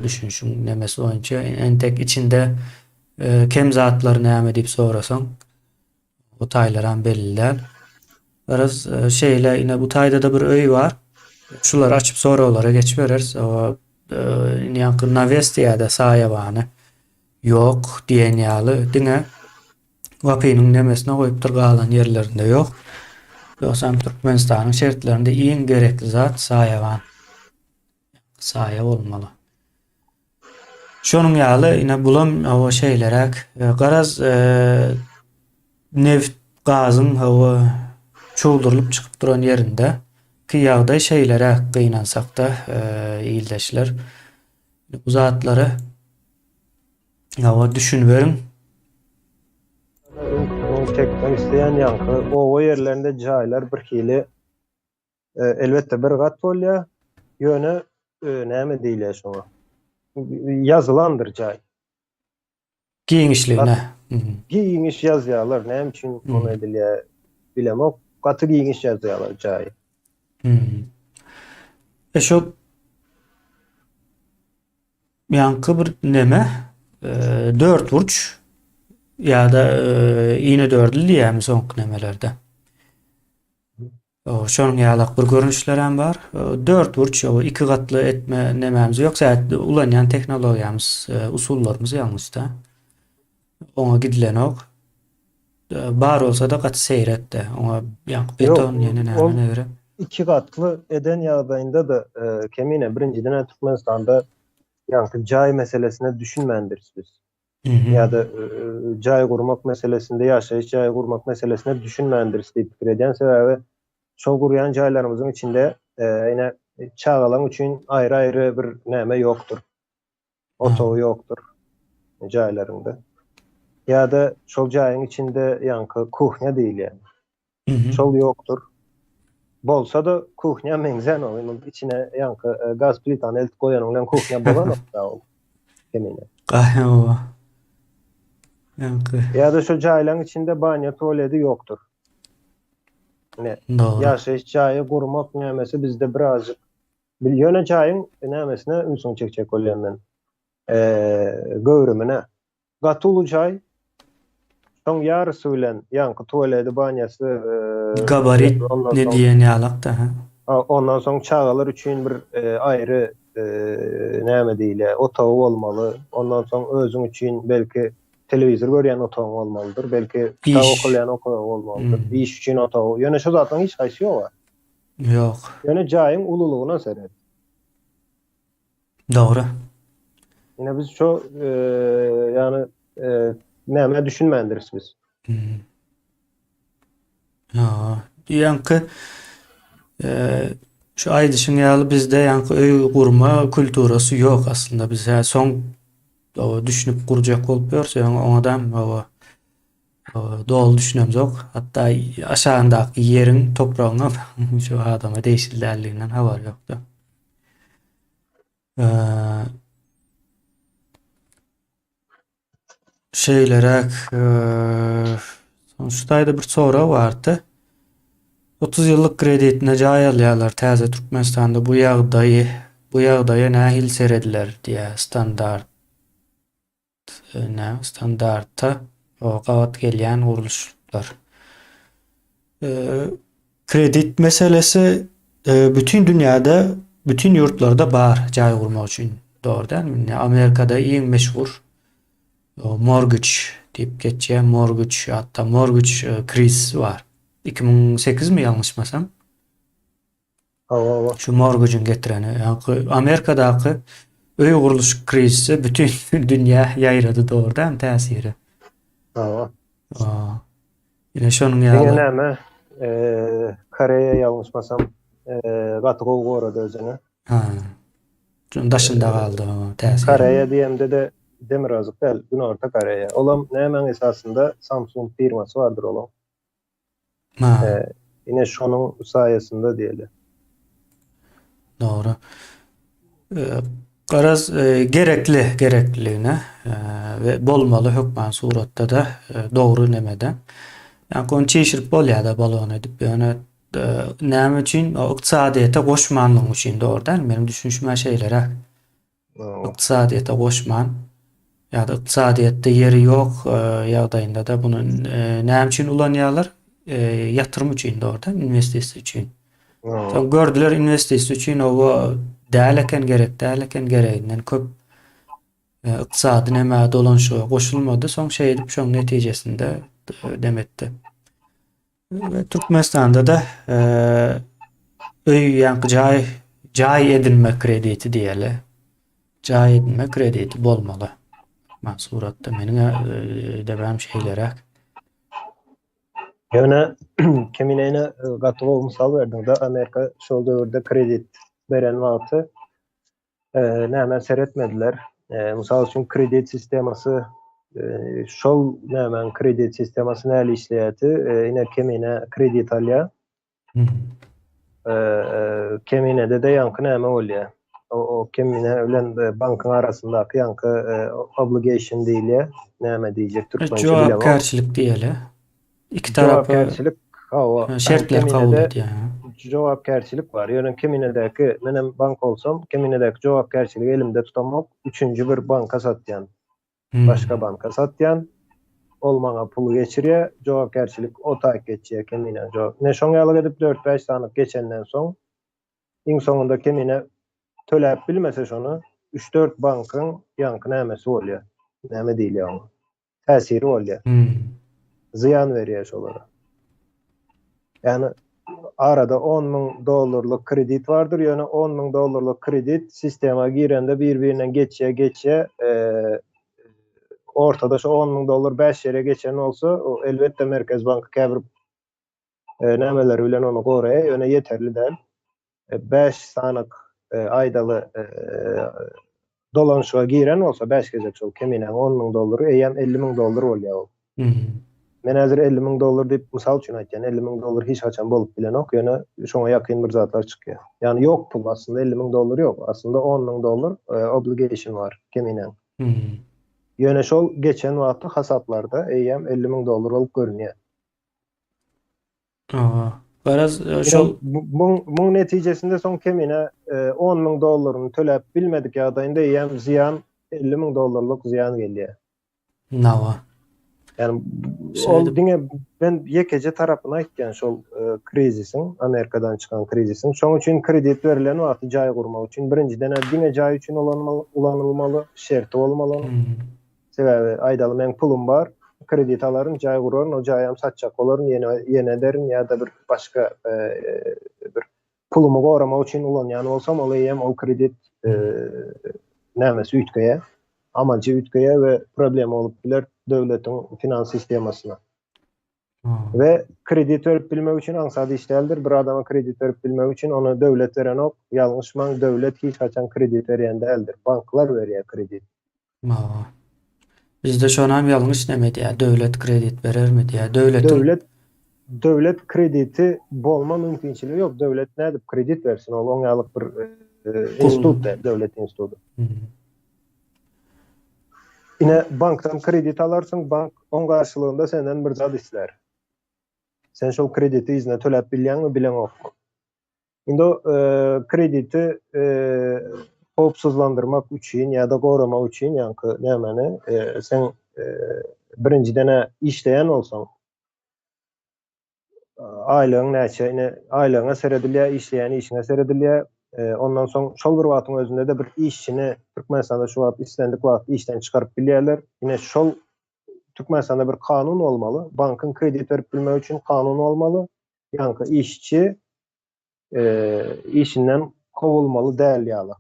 düşünüşüm nemesi boýunça entek içinde kem zatlar näme diýip sorasaň o taýlaram belliler. Biraz şeyle yine bu taýda da bir öý var. Şular açıp soralara geçip berers. O ýanky naves ýa-da saýabany ýok diýen ýaly diňe wapynyň nemesine goýupdyr galan ýerlerinde ýok. Ýoksam Türkmenistanyň şertlerinde iň gerekli zat saýaban. Saýa bolmaly. Şonuň ýaly ine bulam o şeylerek garaz neft gazyň hawa çoğuldurup çıkıp duran yerinde ki ýagdaý şeylere gynansak da ýyldaşlar bu zatları ýa düşünberin. Tekden isteyen ýanky o yerlerinde jaýlar bir hili elbette bir gat bolýar. Ýöne näme diýilýär şoňa? Yazılandır jaý. Giňişligine. Giňiş ýazýarlar, näme üçin onu edilýär bilemok. Gaty giňiş ýazýarlar jaý. Şo ýanky bir neme 4 burç ýa-da iňe dördli diýämi soňky nemelerde. Şonuň ýalyk bir görünüşler hem bar. 4 burç o 2 gatly etme nememiz ýok. Säät ulanýan teknologiýamyz, usullarymyz ýalňyşda. Oňa gidilen ok. Bar olsa da gaty seyretde. Oňa ýanky beton ýene näme berip 2 gatly eden ýagdaýynda da kemine birinciden Türkmenistanda ýanky jaý meselesine düşünmendir biz. Ýa-da jaý gurmak meselesinde ýaşaýyş jaý gurmak meselesine düşünmendir diýip pikir edýän sebäbi şol gurýan jaýlarymyzyň içinde ýene çağalan üçin aýry-aýry bir näme ýokdur. Otow ýokdur jaýlarynda. Ýa-da şol jaýyň içinde ýanky kuhня diýilýär. Şol ýokdur. Bolsa da kuhня meňzen onuň içine ýanky gaz plitany eltip goýan bilen kuhня bolan da o kemine. Ýa-da şu jaýlaryň içinde banýa tualeti ýokdur. Ýaşaýyş jaýy gurmak nämesi bizde birazjyk ýöne jaýyň nämesine ünsüň çekjek bolýan men. Göwrümine gatyly çay şoň ýarysy bilen ýanky tuvalety, banýasy, Gabarit ondan ne soň diýeni ýalakda. ondan soň çagalar üçin bir aýry näme diýile otagy bolmaly. Ondan soň özüň üçin belki telewizor görýän otagy bolmalydyr. Belki kitap İş. okuyan otagy bolmalydyr. İş üçin otagy. Ýöne şu zatlaryň hiç gaýsy ýok. Yok. Ýöne jaýyň ululugyna serer. Doğru. Yine biz şu yani näme düşünmändiris biz. Ya, yankı şu aýdyşyň ýaly bizde yankı öý gurma kulturasy ýok aslında. Biz soň düşünüp gurjak bolup ýörse oňadan dol düşünemzok. Hatda aşağındaky ýeriň topragyna şu adama değişildirliginden habar ýokdy. Şeylerek sonuçta bir soru vardı. 30 ýyllyk kreditine jaý alýarlar täze Türkmenistanda bu ýagdaýy nähil serediler diye standarta gawat gelýän guruluşlar. Kredit meselesi bütün dünyada, bütün yurtlarda bar jaý gurmak üçin. Doğru däl mi? Amerikada iň meşhur mortgage diýip geçýän mortgage, hatta mortgage kriz var. 2008 mi ýalňyşmasam? Şu mortgage'ın getireni. Yani Amerika'daki öý guruluş krizisi bütün dünya ýaýrady doğrudan täsiri. Yine şonuň ýaly. Näme Koreýa ýalňyşmasam gaty gowrady özüne. Şunun daşynda galdy täsiri. Koreýa diýende de Demirazlyk däl, Güney Orta Koreýa. Olam nämeň esasında Samsung firmasy bardyr olam. Yine şonuň saýasynda diýeli. Doğru. Garaz gerekliligine ve bolmaly hökmen suratda da doğru nemeden. Yani onu çeşirip bolýar-da balon edip ýöne näme üçin o ykdysadyýata goşmanlyk üçin doğrudan benim düşünşme şeylere ykdysadyýata goşman ya da ykdysadyýatda ýeri ýok ýagdaýynda da bunu näme üçin ulanýarlar? Yatırım üçin doğrudan investisiýa üçin. Gördüler investisiýa üçin o däleken gereginden köp ykdysady näme dolanşyga goşulmady. Soň şey edip şoň netijesinde demetdi. Ve Türkmenistanda da öý ýanky jaý edinme krediti diýeli. Jaý edinme krediti bolmaly. Suratda meniň debäm şeylerek. Ýöne keminene gaty misal berdiň da Amerika şol döwürde kredit beren wagty näme seretmediler. Misal üçin kredit sistemasy şol näme kredit sistemasy näle işleýärdi? Ine kemine kredit alýar. Keminede de ýanky näme bolýar? O kemine bilen bankyň arasyndaky ýanky obligation diýilýär. Näme diýjek türkmençe bilemem. Jogapkärçilik diýeli. İki tarapy şertler kabul edýär. Jogapkärçilik bar. Ýöne keminedäki menem bank bolsam, keminedäki jogapkärçiligi elimde tutamak, üçüncü bir banka satýan. Başka banka satýan. Ol maňa pul geçirýär, jogapkärçilik o tak geçýär kemine. Ne şoň ýaly edip 4-5 sanyk geçenden soň iň soňunda kemine töläp bilmese şonu 3-4 bankyň ýanky nämesi bolýar. Näme diýilýär ona? Täsiri bolýar. Ziyan veriyor şolara. Yani arada $10,000 kredit vardır. Yani $10,000 kredit sistema girende birbirinden geçe ortada şu $10,000 5 yere geçen olsa o elbette Merkez Bankı käbir nämeler bilen onu goraýar. Yani yeterli däl. 5 sanyk aýdaly dolanşyga giren olsa 5 gezek şol kemine $10,000 eýem $50,000 bolýar. Men häzir $50,000 diýip mysal üçin aýtjan, $50,000 hiç haçan bolup bilen ok, ýöne şoňa ýakyn bir zatlar çykýar. Ýani ýok pul aslında $50,000 ýok. Aslında $10,000 obligation var kemine. Ýöne şol geçen wagtda hasatlarda eýem $50,000 bolup görünýär. Garaz şol bu netijesinde soň kemine $10,000 töläp bilmedik ýagdaýynda eýem ziyan $50,000 ziyan gelýär. Nava. Yani Şeydi. ol dine ben yekece tarapına aýtgan şol krizisin, Amerikadan çıkan krizisin. Şoň üçin kredit berilen wagty jaý gurmak üçin birinciden dine jaý üçin ulanylmaly, şerti bolmaly. Hmm. Sebäbi aýdaly men pulum bar, kredit alaryn, jaý guraryn, o jaýam satjak bolaryn, ýene ederin ýa-da bir başga bir pulumu goramak üçin ulanýan bolsam, ol eýem ol kredit nämesi ütgeýe, amacı ütgeýe we problem bolup biler döwletiň finans sistemasyna. Hmm. Ve kredit verip bilmek üçin aňsady işläldir. Bir adama kredit verip bilmek üçin ona döwlet beren ok. Ýalňyşmaň döwlet hiç haçan kredit berýän däldir. Banklar berýär kredit. Nava. Bizde şu an hem yanlış demedi ya. Devlet kredit verir mi diye. Devletin Döwlet krediti bolma mümkinçiligi ýok. Döwlet nädip kredit bersin? Ol oňalyk bir institut, döwlet institutu. Hmm. Ine bankdan kredit alarsyň, bank oň garşylygynda senden bir zat isler. Sen şol krediti izne töläp bilýänmi, bilen okmy? Indi o krediti howpsuzlandyrmak üçin ýa-da goramak üçin ýa-da nämeni sen birinciden işleýän bolsaň, aýlygyň näçe, aýlygyňa seredilýär, işleýän işiňe seredilýär. Ondan soň şol bir wagtyň özünde de bir işçini Türkmenistanda şu wagt islendik wagt işden çykaryp bilýärler. Ine şol Türkmenistanda bir kanun olmaly. Bankyn kredit berip bilmek üçin kanun olmaly. Ýa-ni işçi işinden kovulmalı däl ýaly.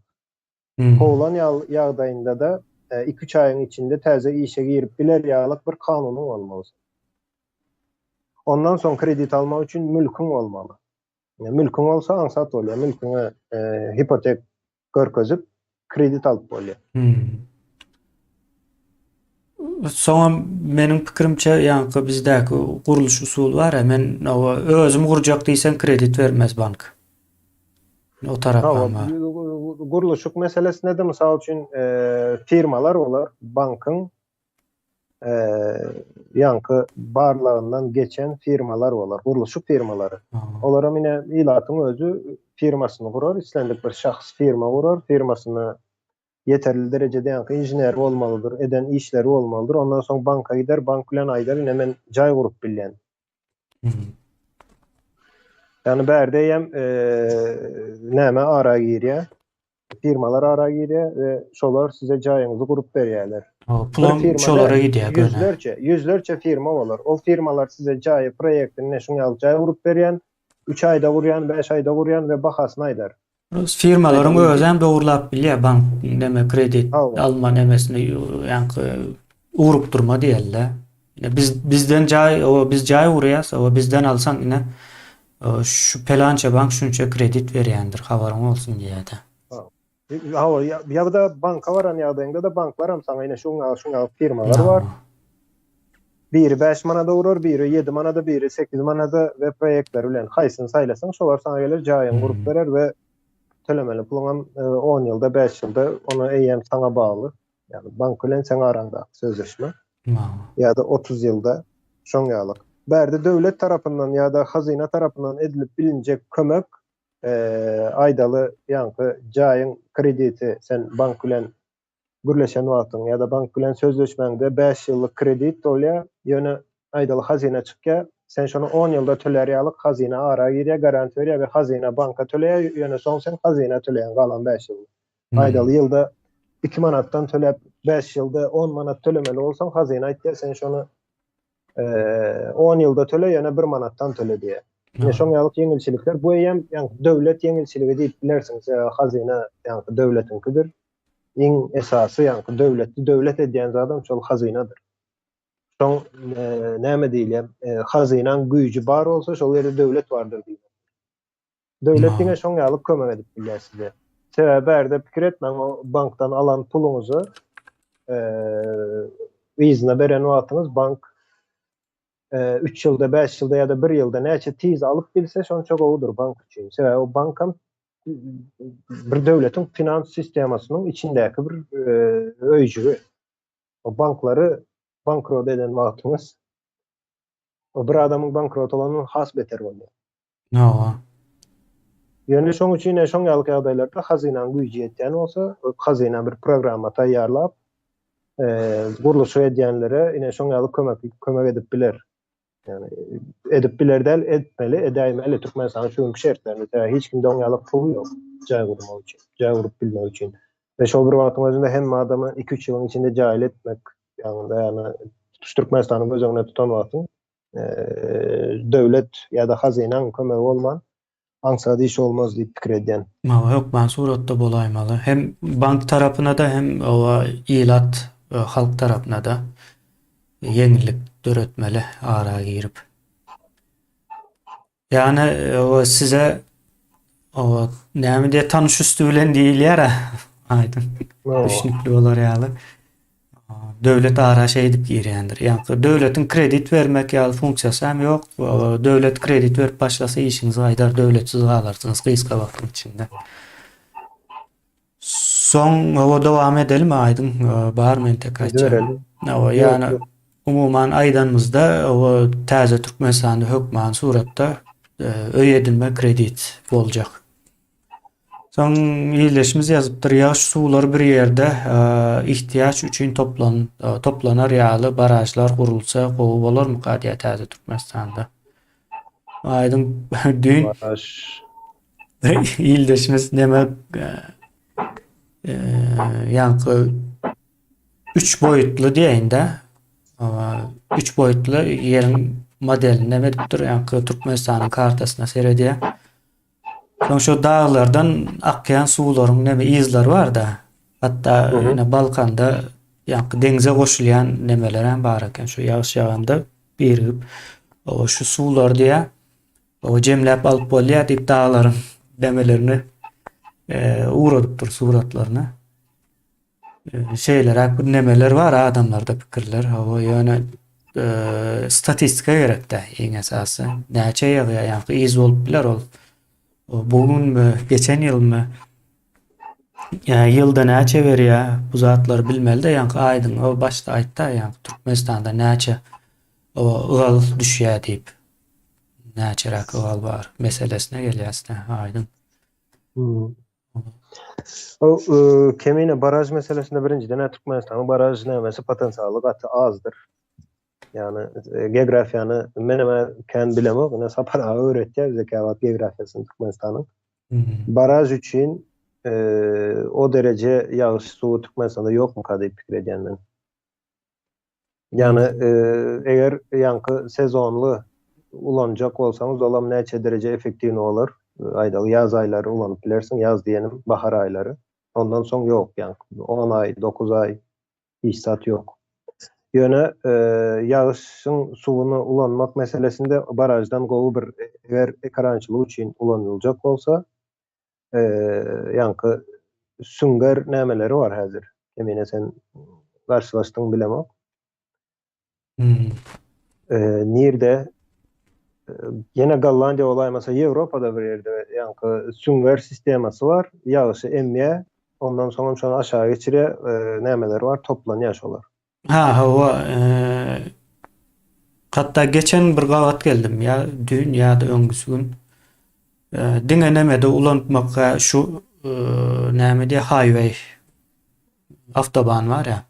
Hmm. Kovulan ýagdaýynda da 2-3 aýyň içinde täze işe girip biler ýalyk bir kanunyň bolmaly. Ondan soň kredit almak üçin mülküň bolmaly. Mülküň bolsa aňsat bolýar. Mülküňe hipotek görkezip kredit alyp bolýar. Hmm. Soňa meniň pikirimçe ýa-ni bizdäki guruluş usuly bar ya, men özüm gurjak diýsen kredit bermez bank. O tarapama. Guruluşyk meselesinde de mysal üçin firmalar bolar, bankyn ýa-ni barlygyndan geçen firmalar bolar, guruluşyk firmalary. Olara mine ilatyň özü firmasyny gurar, islendik bir şahs firma gurar, firmasyny yeterli derecede ýa-ni inженер bolmalydyr, eden işleri bolmalydyr. Ondan soň banka gider, bank bilen aýdar, ine men jaý gurup bilýän. Hmm. Yani berdeyem näme ara girýär, firmalar ara girýär we şolar size jaýyňyzy gurup berýärler. Pulum şolara gidýär. Yüzlerce firma bolar. O firmalar size jaý proýektini näşe jaý gurup berýän, 3 aýda gurýan, 5 aýda gurýan we bahasyny aýdar. Firmalaryň özem dogurlap bilýär bank näme kredit alma nämesini ýa-ni urup durma diýerler. Bizden biz jaý urýas, o bizden alsan ine şu pelança bank şunça kredit berýändir, habaryň bolsun diýär. Ya da banka varan ýagdaýynda da banklar hem saňa ine şuňa firmalar bar. Biri 5 manada urur, biri 7 manada, biri 8 manada we proýektler bilen haýsyny saýlasaň şolar saňa gelir jaýyň gurup berer we tölemeli puluňam 10 ýylda, 5 ýylda onu eýem saňa bagly. Yani bank bilen sen aranda sözleşme. Ya da 30 ýylda şoň ýalyk. Berde döwlet tarapyndan ya da hazyna tarapyndan edilip bilinjek kömek aýdaly ýa-ni jaýyň krediti sen bank bilen gürleşen wagtyň ya da bank bilen sözleşmeňde 5 ýyllyk kredit bolýar, ýöne aýdaly hazyna çykýar, sen şonu 10 ýylda töler ýalyk hazyna ara girýär, garanti berýär we hazyna banka töleýär, ýöne soň sen hazyna töleýän galan 5 ýyl. Aýdaly ýylda 2 manatdan töläp 5 ýylda 10 manat tölemeli bolsaň hazyna aýtýar, sen şonu 10 ýylda töle, ýöne 1 manatdan töle diýär. Şoň ýalyk ýeňilçilikler bu eýem döwlet ýeňilçiligi diýip bilersiňiz, hazyna döwletinkidir. Iň esasy döwlet edýän adam şol hazynadyr. Şoň näme diýilýär? Hazynaň güýji bar bolsa şol ýerde döwlet bardyr diýilýär. Döwlet diňe şoň ýalyk kömek edip bilýär size. Sebäbi berde pikir etmeň, o bankdan alan puluňuzy izne beren wagtyňyz bank 3 ýylda, 5 ýylda ýa-da 1 ýylda näçe tiz alyp bilse şonça gowudur bank üçin. Sebäbi o bankam bir döwletiň finans sistemasynyň içindäki bir öýjügi. O banklary bankrot eden wagtyňyz o bir adamyň bankrot bolanyň has beter bolýar. Ýöne şoň üçin şoň ýalyk ýagdaýlarda hazynaň güýji ýetýän bolsa, hazyna bir programma taýýarlap Guruluşy edýänlere ine şoň ýaly kömek edip biler. Yani edip biler del etmeli, edäýmeli. Türkmenistan şu şertlerinde hiç kimde oň ýaly puly ýok. Jaý gurmak üçin, jaý gurup bilmek üçin. Ve şo bir wagtyň özünde hem adamy 2-3 ýylyň içinde jaýyl etmek ýa-da Türkmenistanyň gözüňe tutan wagtyň döwlet ýa-da hazynan kömegi bolman aňsady iş olmaz diýip pikir edýän. Yok, ben suratda bolaymaly. Hem bank tarapyna da hem o ilat halk tarapyna da yeňillik döretmeli ara girip. Yani o size o näme diye tanış üstü bilen diýilýär. Aýdyn. Düşünükli bolar ýaly. Döwlet ara şey edip girýändir. Yani döwletin kredit vermek ýaly funksiyasy hem ýok. Döwlet kredit berip başlasa işiniz gaýdar, döwletsiz galarsınız gysga wagtyň içinde. Son o dowam edelim Aýdyn. Barmy tek açalım. Yani umuman aýdanymyzda o täze Türkmenistanda hökman suratda öý edilme kredit boljak. Son ýerleşimiz ýazypdyr, ýaş suwlar bir ýerde ihtiýaç üçin toplanar ýaly barajlar gurulsa gowy bolarmy diýe täze Türkmenistanda? Aýdyn dün ýerleşimiz näme ýa-ni 3 boýutly diýende 3 boýutly ýerin modelini näme dipdir? Ýa-ni Türkmenistanyň kartasyna seredýär. Soň şu dağlardan akýan suwlaryň näme izleri bar da. Hatda Balkanda ýa-ni deňize goşulýan nemeler hem bar eken. Şu ýaş ýaganda birip şu suwlar diýe o jemläp alyp bolýar diýip dağlaryň demelerini uğradypdyr suratlaryna. Şeyler, nemeler var adamlarda pikirler. Ýöne statistika gerekde en esasy. Näçe ýaly ýa-ni iz bolup biler ol. Bugünmü, geçen ýylmy? Ýylda näçe berýär? Bu zatlar bilmeli de ýa-ni Aýdyn o başda aýtdy ýa-ni Türkmenistanda näçe ýyl düşýär diýip. Näçerak ýyl bar meselesine gelýärse Aýdyn. O Kemine baraj meselesinde birinciden Türkmenistan'ın baraj nämesi potensialy gaty azdır. Yani geografiýany meneme kän bilemok, ine sapara öwretýär zekavat geografiýasyny Türkmenistan'ın. Baraj üçin o derece ýagyş suwu Türkmenistanda ýokmu diýip pikir edýänmen. Yani eger ýaňky sezonly ulanjak bolsaňyz olam näçe derece efektiwni bolar? Aýdaly ýaz aýlary ulanyp bilersiň, ýaz diýenim bahar aýlary. Ondan soň ýok, ýani 10 ay, 9 ay işsat ýok. Ýöne ýagyşyň suwuny ulanmak meselesinde barajdan gowy bir eger karançylyk üçin ulanyljak bolsa, ýani sünger nämeleri bar häzir. Emine sen garşylaşdyň bilemok. Nirde yine Gollandiýa olaýmasa Ýewropada bir ýerde ýani sünger sistemasy bar. Ýagyşy emýär, ondan soň şonu aşağı geçire nämeler bar, toplanýar şolar. Hatta geçen bir gawat geldim ya, dün ya da öňküsi gün. Diňe nämede ulanmakga şu näme diýe highway avtoban var ya.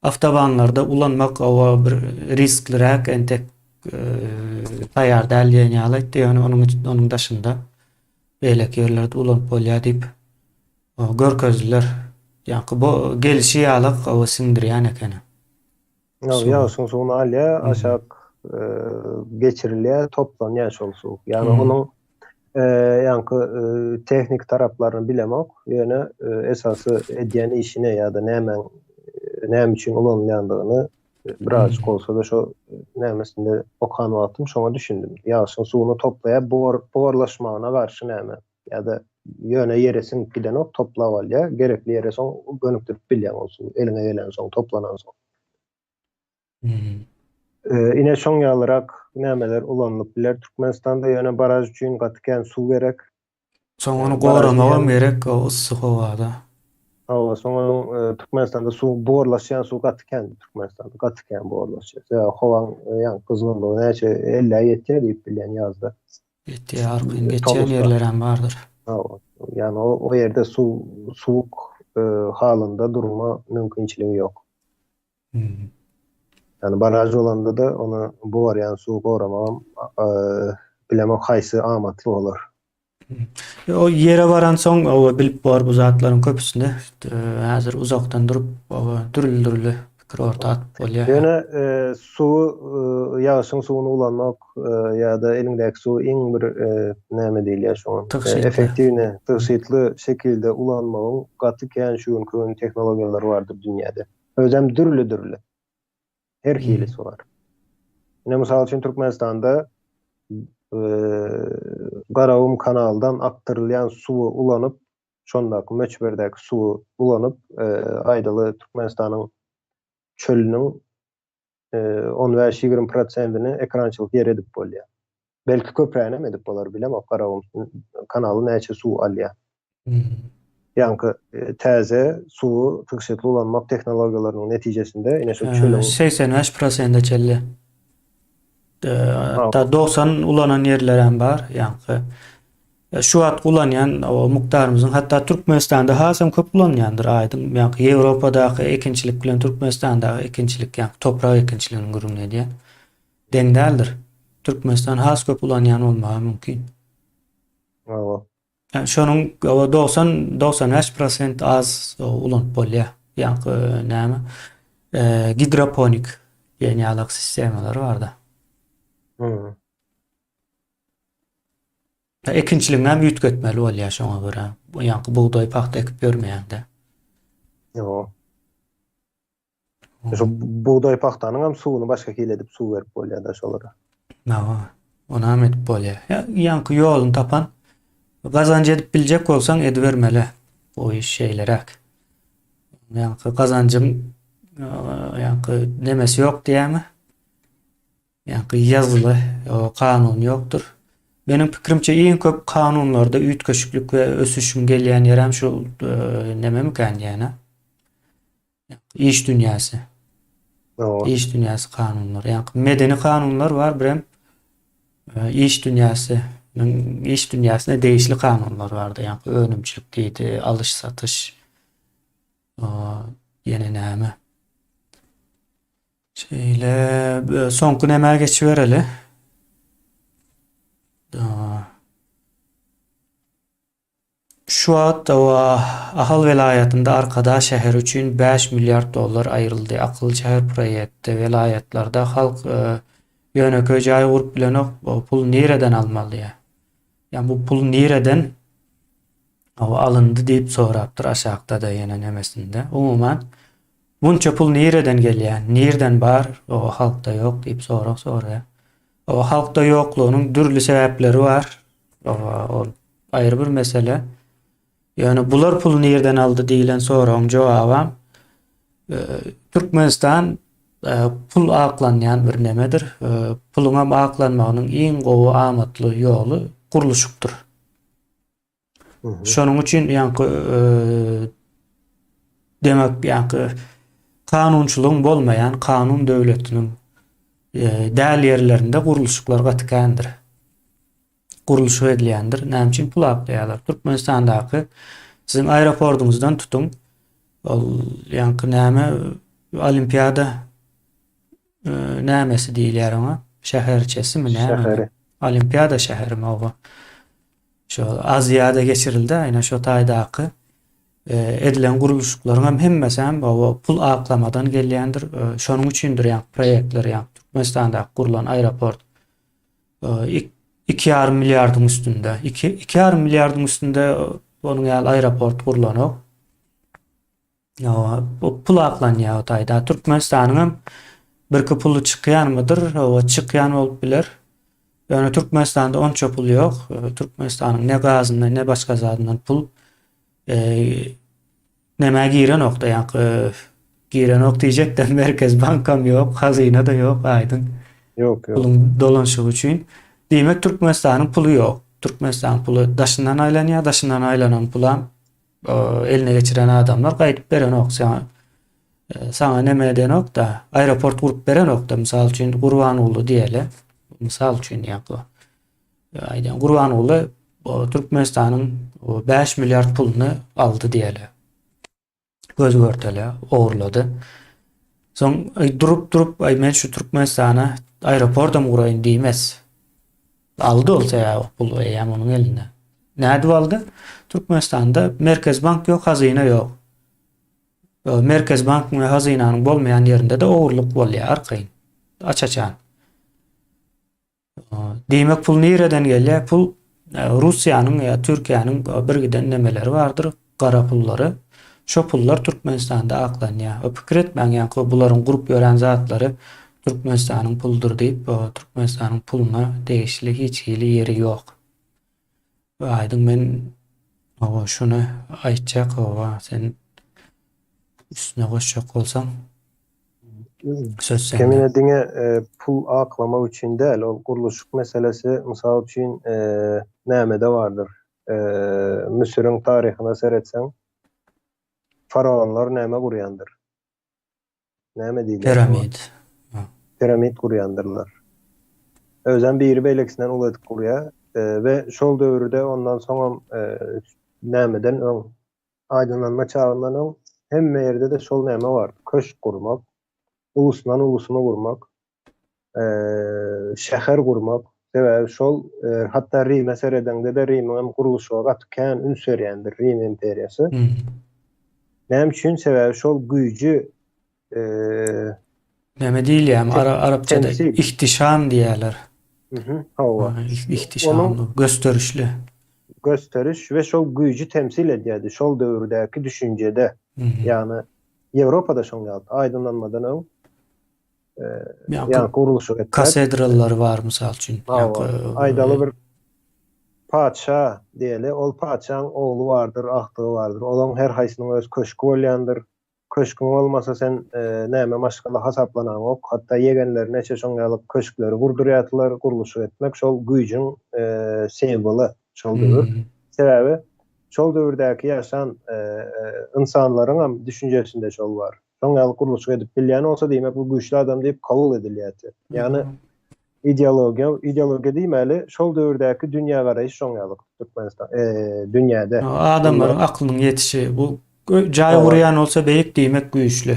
Avtobanlarda ulanmak o bir risklirak entek taýar däl ýaly ýani onuň daşynda beýlek ýerlerde ulanyp bolýar diýip görkezdiler. Ýa-ni bu gelişi ýalyk o sindirýän eken. Ýagyşyň suwuny alýar, aşağı geçirilýär, toplanýar şol suw. Ýani onuň ýani tehnik taraplaryny bilemok, ýöne esasy edýän işine ýa-da näme üçin ulanýandygyny birazcık olsa da şo nämesinde okan wagtym şoňa düşündim. Ýagyşyň suwuny toplaýar, buharlaşmagyna garşy näme ýa-da ýöne ýeresin gidenok toplap alýar, gerekli ýere soň gönükdirip bilýän bolsun, eline gelen soň toplanan soň. Ine şoň ýalyrak nämeler ulanyp biler. Türkmenistanda ýöne baraj üçin gatykän suw gerek. Soň onu goramak gerek o ıssyk howada. Soň Türkmenistanda suw buharlaşýan suw gatykän Türkmenistanda gatykän buharlaşýar. Howaň ýa-ni kızgınlygy näçe 50 ýetýär diýip bilýän ýazda. Ýetýär, geçen ýerler hem bardyr. Yani o yerde suwuk halında durma mümkinçiligi ýok. Yani baraj olanda da onu bu varyan suw goramam bilemok haýsy amatly bolar. O yere varan soň o bilip bar bu zatlaryň köpüsinde häzir uzakdan durup o dürül pikir orta atyp bolýar. Ýöne suwy ýaşyň suwuny ulanmak ýa-da elingdäki suw iň bir näme diýilýär şoň Tygşytly. efektiwni, tygşytly şekilde ulanmagyň gaty kän teknologiýalary bardyr dünýäde. Özem dürli. Her hilesi var. Ine mysal üçin Türkmenistanda Garawum kanaldan aktarylýan suwy ulanyp, şondaky möçberdäki suwy ulanyp, aýdaly Türkmenistanyň çölüniň 15-20%-ni ekrançylyk yer edip bolýar. Belki köpränem edip bolar bilemok Garawum kanaly näçe suw alýar. Ýa-ni täze suwy tygşytly ulanmak teknologiýalarynyň netijesinde ine şu çölüň 85% çelli. Da 90 ulanan yerler hem bar. Yani şu wagt ulanýan o mukdarymyzyň hatda Türkmenistanda hasam köp ulanýandyr aýdym. Yani Ýewropadaky ekinçilik bilen Türkmenistandaky ekinçilik yani toprak ekinçiliginiň gurruna diýär. Deň däldir. Türkmenistan has köp ulanýan bolmagy mümkin. Yani şonuň 90-95% az ulanyp bolýar. Yani näme? Hidroponik ýeni sistemalar bar da. Ekinçiligiň hem ýütgetmeli bolýar şoňa görä. Yani buğday paxta ekip görmeýärde. Şu buğday paxtanyň hem suwuny başga kiledip suw berip bolýar da şolara. Ona hem edip bolýar. Yani ýoluny tapan gazanjy edip biljek bolsaň edip bermeli bu iş şeýlerek. Yani gazanjym nemesi ýok diýämi? Yani yazılı o kanun yoktur. Benim pikirimçe iň köp kanunlarda üýtgeçlik we ösüşüm gelýän yer hem şu neme miken ýani? İş dünýäsi. İş dünýäsi kanunlar. Yani medeni kanunlar bar, birem iş dünýäsine değişli kanunlar bardy. Yani önümçilik diýdi, alış satış ýene näme? Soňky näme geçibereli? Şu wagt ahal velayatynda arkada şäher üçin 5 milyard dollar aýryldy. Akıllı şäher proýekti velayatlarda halk ýöneköy jaý gurup bilen o pul nereden almaly? Yani bu pul nereden alındı diýip sorapdyr aşagda da ýene nemesinde. Umuman bunça pul nereden gelýär? Nereden bar? O halkda ýok diýip sorak. O halkda ýoklugynyň dürli sebäpleri bar. O aýry bir mesele. Yani bular pul nereden aldy diýilen soragyň jogabam Türkmenistan pul aklanýan bir nemedir. Puluň aklanmagynyň iň gowy amatly ýoly guruluşukdur. Şonuň üçin demek kanunçylygyň bolmayan kanun döwletiniň däl yerlerinde guruluşyklar gatykändir. Guruluşy edilýändir. Näme üçin pul aklaýarlar? Türkmenistandaky siziň aeroportumuzdan tutun. Yani näme olimpiada nämesi diýilýär ona? Şäherçesimi näme? Olimpiada şäherimi o. Şu Aziýada geçirildi. Aýna şu taýdaky edilen guruluşlaryň hemmesi hem pul aklamadan gelýändir. Şonuň üçindir ýa proýektler ýa Türkmenistanda gurulan aeroport 2,5 miljardyň üstünde. 2,5 miljardyň üstünde onuň ýaly aeroport gurulanok. Bu pul aklanýar o taýda. Türkmenistanyň birki pulu çykýanmydyr? O çykýan bolup biler. Yani Türkmenistanda onça pul ýok. Türkmenistanyň ne gazyndan ne başga zatyndan pul näme giren nokta ýa giren nokta diýjekden Merkez Bankam ýok, hazyna da ýok, aýdyn. Ýok. Pulun dolanşygy üçin. Demek Türkmenistanyň pulu ýok. Türkmenistan pulu daşyndan aýlanýar, daşyndan aýlanan pulam eline geçiren adamlar gaýdyp beren ok. Sana näme den ok da aeroport gurup beren ok da mysal üçin Gurbanoğlu diýeli. Mysal üçin ýa-da aýdan Gurbanoğlu Türkmenistanyň 5 milyard pulunu aldy diýeli. Göz görteli, oğurladı. Soň durup men şu Türkmenistana aeroportam guraýyn diýmez. Aldy bolsa ýa pul ýa onuň elinde. Näde aldy? Türkmenistanda Merkez Bank ýok, hazyna ýok. Merkez Bank we hazynanyň bolmaýan ýerinde de ogurluk bolýar arkaýyn. Açaçan. Diýmek pul nereden gelýär? Pul Russiýanyň ýa Türkiýanyň birgiden nemeleri bardyr, gara pullary. Şo pullar Türkmenistanda aklanýar. Pikir etmäň ýa-ni bularyň gurup ýören zatlary Türkmenistanyň puldur diýip, Türkmenistanyň puluna degişli hiç hili ýeri ýok. Aýdyň men şunu aýtjak, sen üstüne goşjak bolsaň söz sende. Kemine diňe pul aklama üçin däl, ol guruluşluk meselesi mysal üçin näme de bardyr. Müsürüň taryhyna seretseň faraonlar näme gurýandyr? Näme diýilýär? Piramid. Piramid gurýandyrlar. Özem biri beýleksinden uladyk gurýar we şol döwürde ondan soňam nämeden öň aýdynlanma çağından öň hemme ýerde de şol näme bar. Köşk gurmak, ulusdan ulusuna gurmak, şäher gurmak we şol hatda Rime seredende de Rimeň guruluşyna gatykän ün serýändir Rim imperiýasy. Näme üçin sebäbi şol güýjü Näme diýilýär? Arapçada ihtişam diýerler. Hawa. İhtişamly, gösterişli. Gösteriş we şol güýjü temsil edýärdi. Şol döwürdäki düşünjede. Ýani Ýewropada şoňa aýdynlanmadan öň ýani guruluşy etmek. Katedrallar bar mysal üçin. Aýdaly bir paça diýeli, ol paçaň ogly bardyr, agtygy bardyr. Olaň her haýsynyň öz köşkü bolýandyr. Köşküň olmasa sen näme başga hasaplanan ok. Hatda ýegenler neçe şoňalyk köşkleri gurdurýardylar, guruluşy etmek şol güýjüň semboly şol döwür. Sebäbi şol döwürdäki ýaşan insanlaryň hem düşünjesinde şol bar. Şoňalyk guruluşy edip bilýän olsa diýmek bu güýçli adam diýip kabul edilýärdi. Ýani ideologiya diýmeli şol döwürdäki dünýä garaýy şoňalyk Türkmenistan dünýäde. Adamlaryň aklynyň ýetişi bu jaý gurýan olsa beýik diýmek güýçli.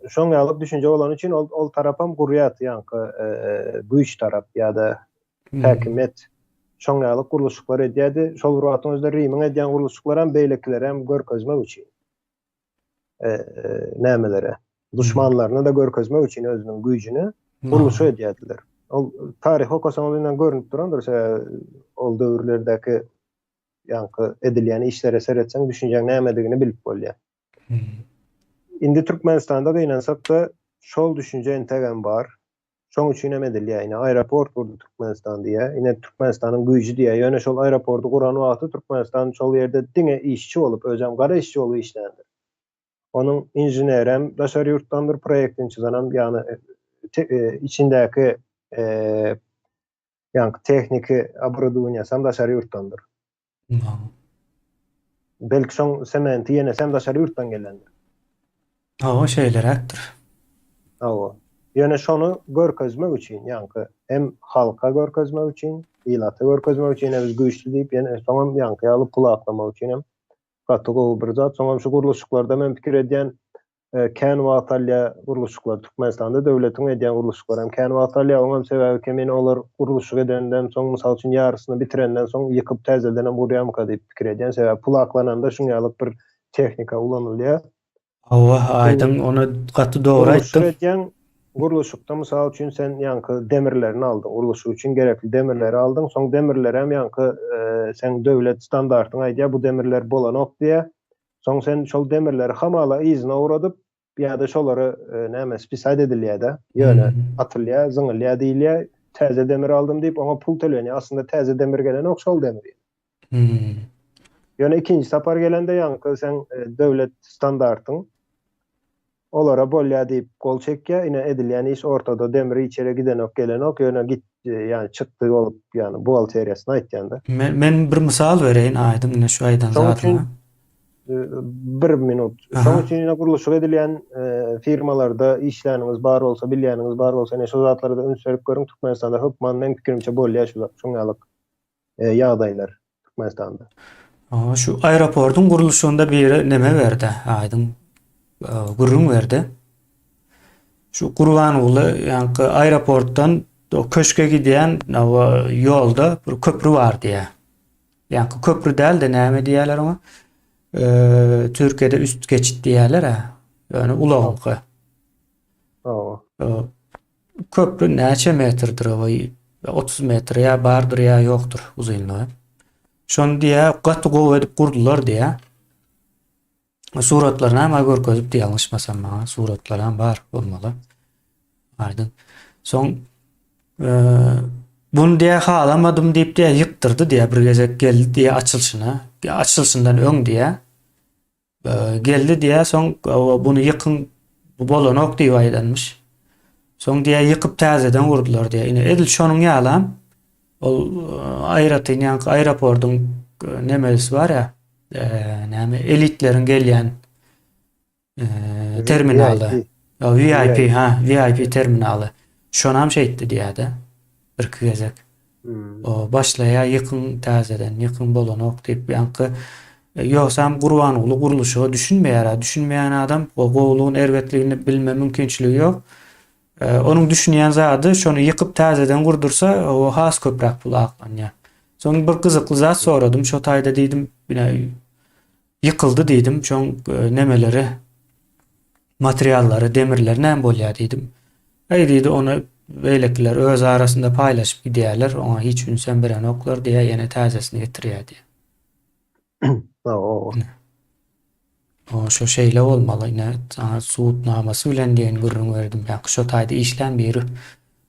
Şoňalyk düşünje bolan üçin ol tarapam gurýat ýa-ni güýç tarap ýa-da häkimet şoňalyk guruluşlar edýärdi. Şol wagtyň özünde Rimeň edýän guruluşlar hem beýlekler hem görkezmek üçin. Nämelere? Düşmanlaryna da görkezmek üçin özüniň güýjüni guruluşy edýärdiler. Ol taryh okasaň ondan görünüp durandyr. Ol döwürlerdäki ýa-ni edilýän işlere seretseň düşünjäň nämedigini bilip bolýar. Indi Türkmenistanda da inansak da şol düşünje entegem bar. Şoň üçin hem edilýär. Ine aeroport gurdy Türkmenistan diýe. Ine Türkmenistanyň güýji diýe. Ýöne şol aeroporty guran wagty Türkmenistan şol ýerde diňe işçi bolup, özem gara işçi bolup işlendi. Onuň inženerem daşary ýurtdandyr, proýektini çizenam, ýani içindäki ýani techniki obradowaniýasam daşary ýurtdandyr. Belki şoň sementi ýenesem daşary ýurtdan gelendir. O şeýleräkdir. Ýöne şonu görkezmek üçin, ýani hem halka görkezmek üçin, ýylata görkezmek üçin biz güýçli diýip, ýene soňam ýani ýaly pul aklamak üçin hem gatygy bir zat. Soňam şu guruluşlarda men pikir edýän kän watalya guruluşlar Türkmenistanda döwletiň edýän guruluşlar hem kän watalya oňam sebäbi kemen olar guruluşy edenden soň mysal üçin ýarysyny bitirenden soň ýykyp täzeden burýamka diýip pikir edýän sebäbi pul aklananda şuňalyk bir tehnika ulanylýar. Aýdym onu gaty dogry aýtdym. Guruluşlukda mysal üçin sen ýani demirlerini aldyň, guruluşy üçin gerekli demirleri aldyň, soň demirler hem ýani sen döwlet standartyna aýdýar, bu demirler bolanok diýe. Soň sen şol demirleri hamala izine uradyp ýa-da şolary näme spisat edilýär-de, ýöne atylýar, zyňylýar diýilýär, täze demir aldym diýip oňa pul tölenýär. Aslında täze demir gelen ok şol demir. Ýöne ikinji sapar gelende ýani sen döwlet standartyň olara bolýar diýip gol çekýär, ine edilýän iş ortada demiri içeri giden ok gelen ok ýöne git ýani çykdy bolup ýani buhalteriýasyna aýtganda. Men bir misal bereýin aýdym şu aýdan zatyna. Bir minut. Şoň üçin ine guruluşy edilýän firmalarda işleriniz bar bolsa, bilýäniniz bar bolsa, ine şu zatlarda ünsürip görüň Türkmenistanda hökman men pikirimçe bolýar şoňalyk ýagdaýlar Türkmenistanda. Şu aeroportun guruluşunda bir neme berdi aýdym. gurrun verdi. Şu Gurbanoğlu yani aeroporttan o köşke giden o yolda bir köprü var diye. Yani köprü değil de näme diýerler ona? Türkiye'de üst geçit diýerler ha. Yani ulaňky. O, Köprü näçe metrdir o? 30 metre ya bardır ya yoktur uzunluğu. Şonu diye gaty gowy edip kurdular diye. Suratlarına ama görkezip diye yanlışmasam bana. Suratlarına bar olmalı. Aydın. Son bunu diye halamadım deyip diye yıktırdı diye bir gezek geldi diye açılışına. Açılışından ön diye. Geldi diye son bunu yıkın bu bolonok diye aydanmış. Son diye yıkıp tazeden vurdular diye. Yine edil şonun yalan. O ayratın yani aeroportun nemesi var ya elitlerin gelyen terminali. VIP. O VIP VIP. ha VIP terminali. Şonam şey etti diye de bir gezek. O başlaya yıkın tazeden yıkın bolonok deyip yankı yoksam Gurbanoğlu kuruluşu düşünmeyen adam o gowluğun erwetligini bilme mümkinçiligi yok. Onun düşünýän zady şonu yıkıp tazeden gurdursa o has köprek bul aklanya. Soň bir gyzykly zat soradym. Şo taýda diýdim, bine yıkıldı diýdim. Şoň nemeleri, materiallary, demirler näme bolýar diýdim. Aý diýdi onu beýlekler öz arasında paýlaşyp gidýärler. Oňa hiç ünsem beren oklar diýe ýene tazesini getirýär diýe. O. O şo şeýle bolmaly. Ine sana suutnamasy bilen diýen gurrun berdim. Ýa şo taýda işlen biri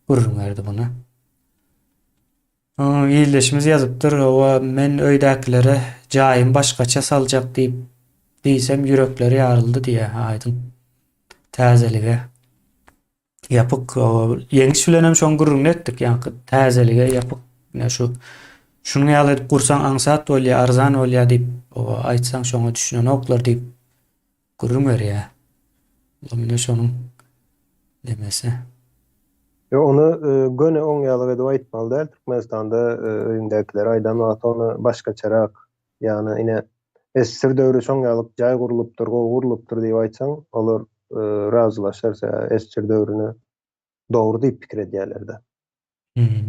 gurrun berdi bunu. İyileşimiz yazıptır. O men öýdäkilere jaýym başgaça saljak diýip diýsem yürekleri ýaryldy diýe aýdym. Täzelige ýapyk ýeňiş bilen hem şoň gurrun etdik. Ýa täzelige ýapyk şunu ýaly edip gursaň aňsat bolýar, arzan bolýar diýip aýtsaň şoňa düşünen oklar diýip gurrun berýär. Bu mene şonuň demesi. Onu göne oň ýaly edip aýtmaly däl. Türkmenistanda öýündekiler aýdan wagt onu başgaçarak ýani ine esir döwrü şoň ýaly jaý gurulypdyr, gurulupdyr diýip aýtsaň, olar razylaşarsa esir döwrüni dogry diýip pikir edýärler-de.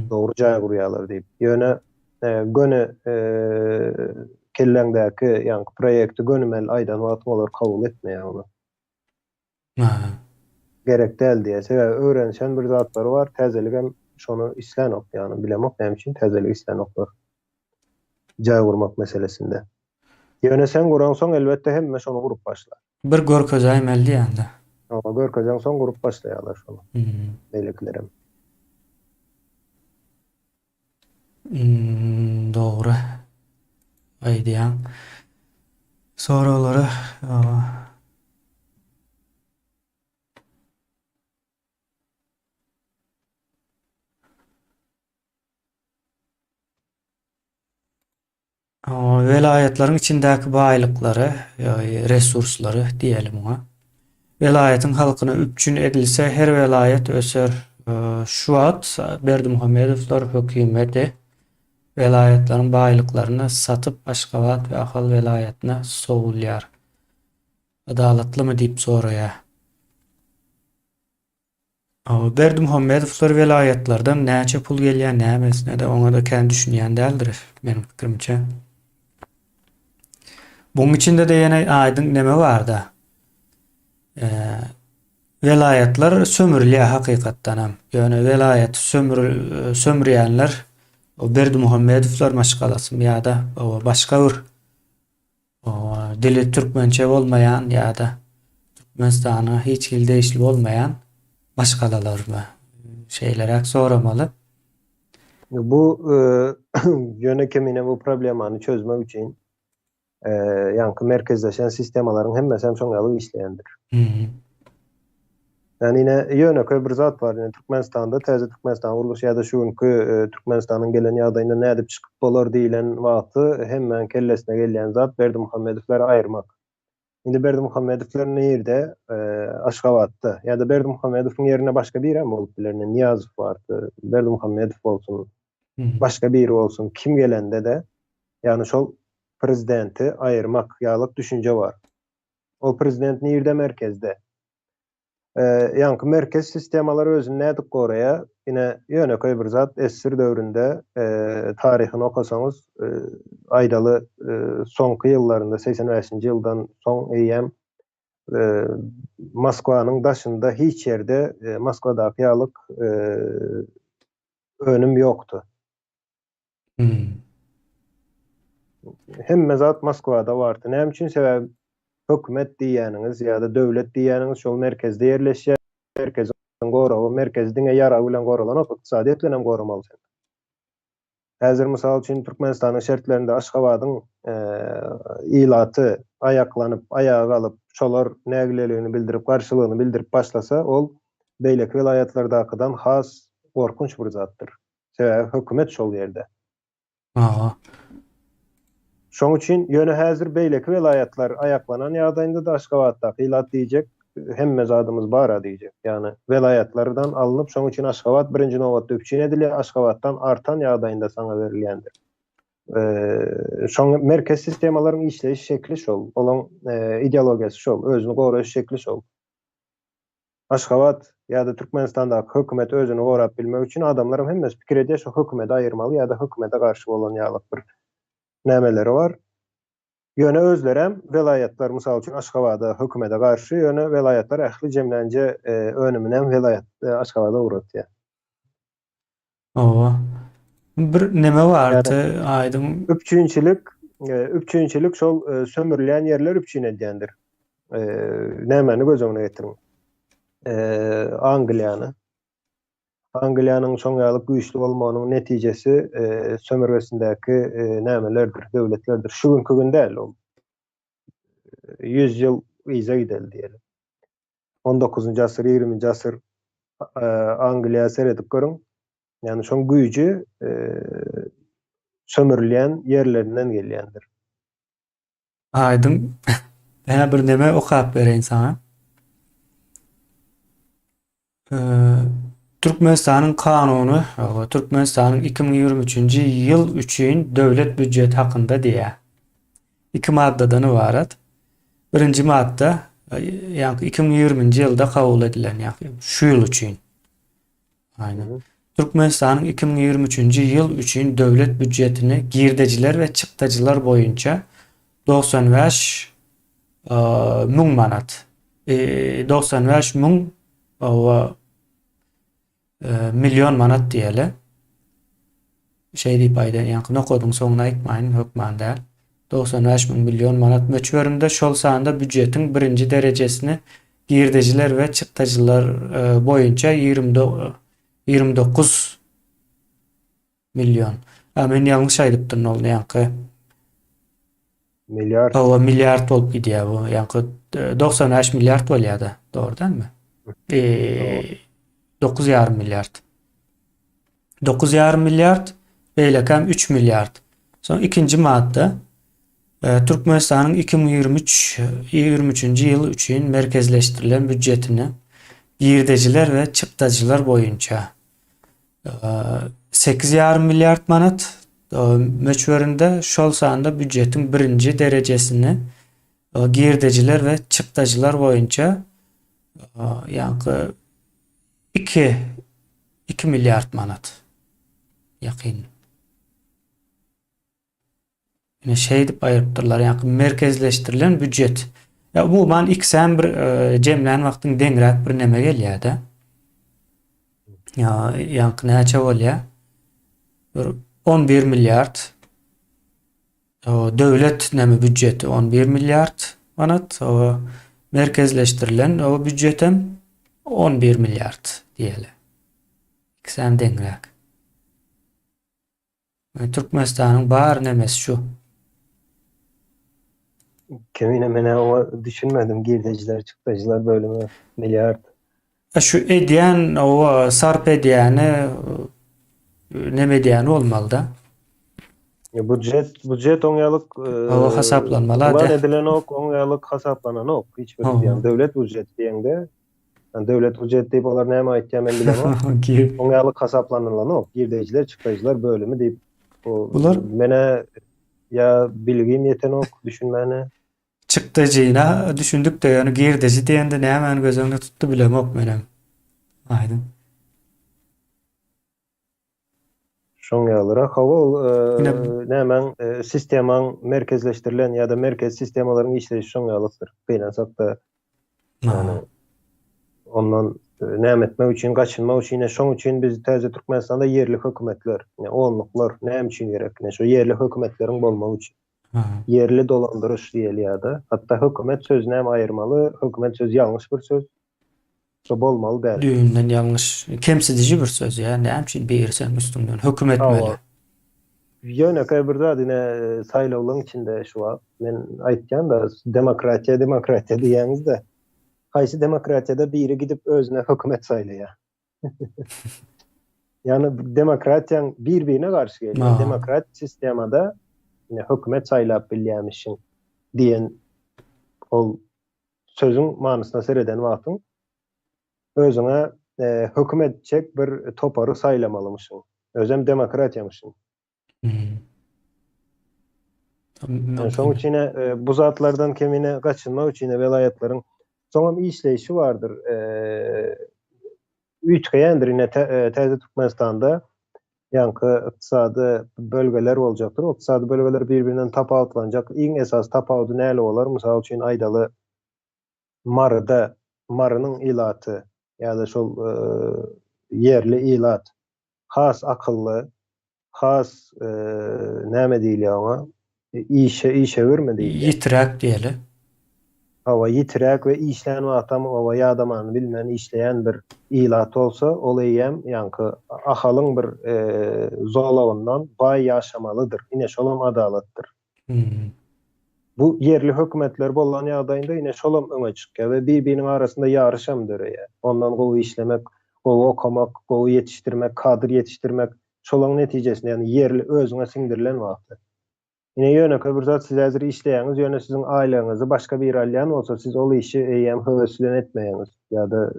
Dogry jaý gurýarlar diýip. Ýöne göne kelleňdäki ýani proýekti gönümel aýdan wagt olar kabul etmeýär onu. Gerek däl diýe. Sebäbi öwrenşen bir zatlary bar. Täzelik hem şonu islenok ýani bilemok näme üçin täzelik islenoklar. Jaý gurmak meselesinde. Ýöne sen guransoň elbetde hemme şonu gurup başlar. Bir görkeş aýmeldi ýa-da. Ama görkejen soň gurup başlaýarlar şonu. Beýleklerem. Dogry. Aýdýan. Soralary velayetlerin içindäki baýlyklary, resurslary diýelim ona. Velayetin halkyna üpçün edilse her velayet öser. Şu at Berdimuhamedowlar hökümeti velayetlerin baýlyklaryny satyp Aşgabat we Ahal velayetine sowulýar. Adalatlymy diýip soraýar. Berdimuhamedowlar velayetlerden näçe pul gelýär, nämesine de oňa da kän düşünýän däldir menim pikirimçe. Bunun içinde de ýene aýdyn neme bar-da. Velayetler sömürülýär hakykatdan hem. Ýöne velayet sömürýänler o Berdimuhamedowlar maşgalasy ýa-da başga bir dili türkmençe bolmayan ýa-da Türkmenistana hiç dil değişli bolmayan başgalalarmy şeýlerek soramaly. Bu yönekemine bu problemany çözmek üçin ýa-ni merkezleşen sistemalaryň hemmesi hem şoň ýaly işleýändir. Yani yine ýöne bir zat var. Yani Türkmenistan'da täze Türkmenistan guruluşy ýa-da şu günkü Türkmenistanyň gelen ýagdaýynda nädip çykyp bolar diýilen wagty hemmen kellesine gelýän zat Berdimuhamedowlary aýyrmak. Indi Berdimuhamedowlar näde? Aşgabatda. Ýa-da Berdimuhamedowyň ýerine başga biri hem bolup bilerine Niýazow bardy. Berdimuhamedow bolsun, başga biri bolsun, kim gelende de ýani şol prezidenti aýyrmak ýalyk düşünje bar. O prezidentin ýerde merkezde. Ýanky merkez sistemalary özüni nädip goraya, ine ýöneköy bir zat esir döwründe taryhyny okasaňyz aýdaly soňky ýyllarynda 85-nji ýyldan soň eýem Moskwanyň daşynda hiç ýerde Moskwadaky ýalyk önüm ýokdy. Hmm. Hemme zat Moskwada bardy. Näme üçin? Sebäbi hökümet diýäniňiz ýa-da döwlet diýäniňiz şol merkezde ýerleşýär. Merkezin gorawy, merkezdiňe ýara bilen goralan ykdysady bilen goramaly. Häzir mysal üçin Türkmenistanyň şertlerinde Aşgabatyň ilaty aýaklanyp, ayağa galyp, şolar nägileligini bildirip, garşylygyny bildirip başlasa, ol beýleki vilayatlardakydan has gorkunç bir zatdyr. Sebäbi hökümet şol ýerde. Aha. Şoň üçin ýöne häzir beýleki vilayatlar aýaklanan ýagdaýynda da Aşgabatdaky ilat diýjek, hemme zadymyz bara diýjek. Ýani vilayatlardan alınıp, şoň üçin Aşgabat birinji nowatda üçin edilýär, Aşgabatdan artan ýagdaýynda saňa berilýändir. Şoň merkez sistemalaryň işleýiş şekli şol, olaň ideologiýasy şol, özüni goraýış şekli şol. Aşgabat ýa-da Türkmenistandaky hökümet özüni gorap bilmek üçin adamlar hemmesi pikir edýär, şo hökümete aýyrmaly ýa-da hökümete garşy bolan ýalyk bir nämeleri var. Ýöne özlerem vilayatlar mysal üçin Aşgabada hökümete garşy, ýöne vilayatlar ähli jemlänje önüminen vilayat Aşgabada uğratýar. Owa. Bir neme bardy? Aýdym. Üpçünçilik şol sömürülen yerler üpçün edýändir. Nämeni göz öňüne getiriň. Angliýanyň şoň ýalyk güýçli bolmagynyň netijesi sömürgesindäki nämelerdir, döwletlerdir. Şu günkü gün däl ol. 100 ýyl iza gideli diýelim. 19-njy asyr, 20-nji asyr Angliýa seredip görüň. Ýani şoň güýji sömürülen yerlerinden gelýändir. Aýdym. Bana bir neme okap bereň sana. Türkmenistanyň kanuny, Türkmenistanyň 2023-nji ýyl üçin döwlet büdjeti hakynda diýär. 2 maddadan ibaret. Birinji madda, ýani 2020-nji ýylda kabul edilen, ýani şu ýyl üçin. Aýnan. Türkmenistanyň 2023-nji ýyl üçin döwlet büdjetini girdejiler we çykdajilar boýunça 95 1000 manat. 95 000 milyon manat diýeli. Şey diýip aýdan, ýani nokodyň soňuna aýtmaýyn, hökman däl. 95 000 milyon manat möçberinde şol sanda büdjetiň birinji derejesini girdejiler we çykdajilar boýunça 29 milyon. Men ýalňyş aýdypdym ol ýanky. Milyar. Owa milliard bolup gidýär bu. Ýanky 95 milliard bolýardy. Doğrudanmy? 9,5 milyard. 9,5 milyard beýlekam 3 milyard. Soň ikinji madda Türkmenistanyň 2023-nji ýyl üçin merkezleşdirilen büdjetini girdejiler we çykdajilar boýunça 8,5 milyard manat möçberinde şol sanda büdjetiň birinji derejesini girdejiler we çykdajilar boýunça ýanky 2 milyard manat ýakyn. Ine şey dip aýrypdyrlar, ýani merkezleşdirilen büdjet. Ya bu man ikisem bir jemlän wagtyň deňrek bir neme gelýär-de. Ya ýani näçe bolýar? 11 milyard. O döwlet näme büdjeti 11 milyard manat, o merkezleşdirilen o büdjetem 11 milyard diýeli. İkisem deňrek. Türkmenistanyň bar nemesi şu. Kemine mene o düşünmedim. Girdejiler, çykdajilar bölümü milyard. Şu edýän, o sarp edýäni neme diýäni bolmaly-da. Budjet oňalyk O hasaplanmaly. Ulan edilen ok, oňalyk hasaplanan ok. Hiçbir diýen döwlet budjeti diýende, döwlet budjeti diýip olar näme aýtýan men bilemem. Oňalyk hasaplanylan ok. Girdejiler, çykdajilar bölümü diýip bular mene ya bilgim ýeten ok, düşünmäne. çıktıcıyla düşündük de yani girdici diýende näme gözüňde tuttu bilemok menem. Aydın. Şoň ýalyra howal Yine nämen sistemaň merkezleşdirilen ýa-da merkez sistemalaryň işleýişi şoň ýalykdyr. Beýlensak da ýani ondan näme etmek üçin, gaçynmak üçin, şoň üçin biz täze Türkmenistanda yerli hökümetler, onluklar näme üçin gerek? Şo yerli hökümetleriň bolmagy üçin. Yerli dolandırış diýeli ýa-da. Hatda hökümet sözüne hem aýyrmaly, hökümet sözü ýalňyş bir söz. Şo bolmaly däl. düýünden ýalňyş, kemsidici bir söz ýa. Näme üçin bersen üstünden hüküm etmeli. Ýöne bir zat ine saýlawlaryň içinde şu wagt men aýtjan da demokratiýa diýýäňiz de haýsy demokratiýada biri gidip özüne hökümet saýlaýar. Ýani demokratiýaň bir-birine garşy gelýär. Demokrat sistemada ine hökümet saýlap bilýärmişiň diýen ol sözüň manysyna sereden wagtyň özüňe hökümet edecek bir topary saýlamalymyşyň. Özem demokratiýamyşyň. Şoň üçin bu zatlardan kemine gaçynmak üçin velayetlaryň soňam işleýişi bardyr. Üçgendir ine täze Türkmenistanda ýanky ykdysady bölgeler boljakdyr. O ykdysady bölgeler bir-birinden tapawutlanjak. Iň esas tapawuty näle bolar? Mysal üçin aýdaly Marynyň ilaty ýa-da şol yerli ilat has akylly, has näme diýilýär ona? İşe verme diýilýär. Ýitirak diýeli. Hawa ýitirak we işlän wagtam hawa ýadamany bilmän işleýän bir ilat bolsa, ol eýem ýanky ahalyň bir zolawyndan baý ýaşamalydyr. Ine şolam adalatdyr. Bu yerli hökümetler bolan ýagdaýynda ine şolam öňe çykýar we bir-biriniň arasynda ýaryşam döreýär. Ondan gowy işlemek, gowy okamak, gowy ýetişdirmek, kadr ýetişdirmek şolaň netijesinde ýani yerli özüňe siňdirilen wagty. Ine ýöne bir zat siz häzir işleýäňiz, ýöne siziň aileňizi başga bir alýan bolsa, siz ol işi eýem höweslen etmeýäňiz ýa-da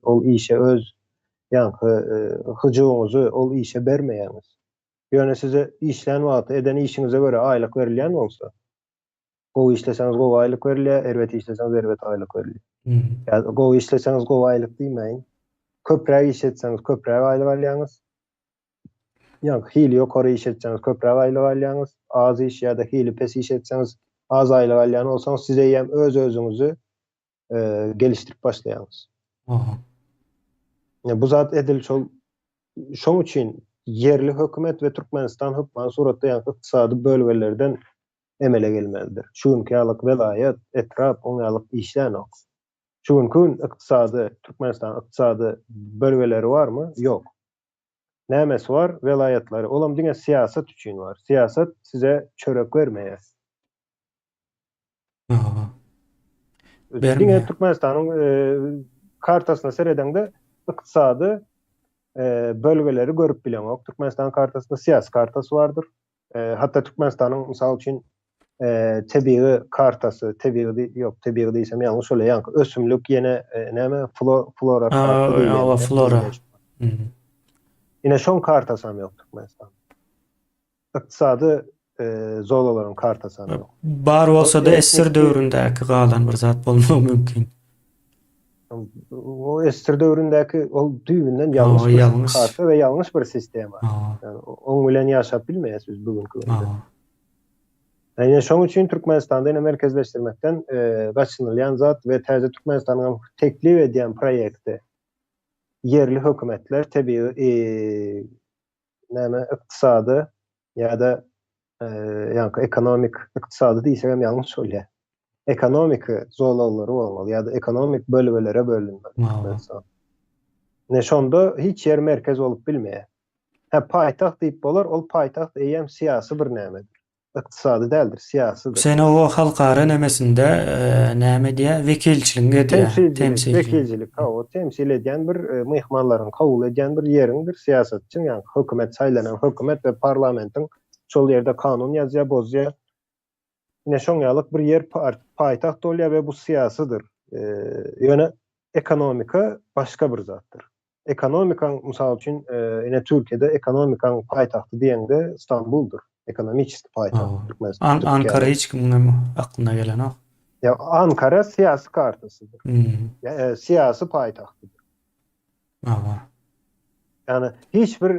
ol işe öz ýanky hyjygyňyzy ol işe bermeýäňiz. Ýöne size işlän wagty eden işiňize göre aýlyk berilýän bolsa, gowy işleseňiz gowy aýlyk berilýär, erwet işleseňiz erwet aýlyk berilýär. Ýa-da gowy işleseňiz gowy aýlyk diýmeýin. Köpräk iş etseňiz köpräk aýlyk alýaňyz. Yani hili yukarı iş etseniz köprü aylık alyanız, az iş ya da hili pes iş etseniz az aylık alyanız olsanız size yem özünüzü geliştirip başlayanız. Yani bu zat edil şoň üçin yerli hökümet ve Türkmenistan hökümet suratda yani ykdysady bölgelerden emele gelmelidir. Şuňky ýalyk velayet, etrap, oň ýalyk işlän ok. Şuňky ykdysady Türkmenistan ykdysady bölgeleri barmy? Ýok. Nämesi var? Velayetleri. Olam diňe siýasat üçin var. Siýasat size çörek bermeýär. Diňe Türkmenistanyň kartasyna seredende ykdysady bölgeleri görüp bilen ok. Türkmenistanyň kartasynda siýasy kartasy bardyr. Hatda Türkmenistanyň mysal üçin tebii kartasy, tebii diýsem ýalňyş bolýar. Ýani ösümlük ýene näme flora kartasy diýilýär. Flora. Ine şoň kartasy ýok Türkmenistan. Ykdysady zolalaryň kartasy ýok. Bar bolsa da esir döwründäki galan bir zat bolmagy mümkin. O esir döwründäki ol düýünden ýalňyş bir karta we ýalňyş bir sistema. Yani oň bilen ýaşap bilmeýäsiz bugünkü günde. Ine şoň üçin Türkmenistanda ine merkezleşdirmekden gaçynylýan zat we täze Türkmenistanyň teklip edýän proýekti yerli hökümetler tebii näme ykdysady ýa-da ýanky ekonomik ykdysady diýsem ýalňyş bolýar. Ekonomik zolawlary bolmaly ýa-da ekonomik bölgelere bölünmeli. Ne şonda hiç yer merkez bolup bilmeýär. Paýtaxt diýip bolar, ol paýtaxt eýem siýasy bir nämedir. Ykdysady däldir, siýasydyr. Sen o halkara nemesinde näme diýär? Wekilçilik edýär, temsilcilik. O temsil edýän bir myhmanlaryň kabul edýän bir ýeriňdir siýasatçy, ýani hökümet saýlanan hökümet we parlamentiň şol ýerde kanun ýazýar, bozýar. Ine şoň ýalyk bir ýer paýtaxt bolýar we bu siýasydyr. Ýöne ekonomika başga bir zatdyr. Ekonomikaň mysal üçin ine Türkiýede ekonomikaň paýtagty diýende İstanbuldur. Ekonomik paýtaxt Türkmenistan. Ankara hiç kimden aklına gelen ok. Ya Ankara siyasi kartısıdır. Siyasi paytahtıdır. Ava. Yani hiçbir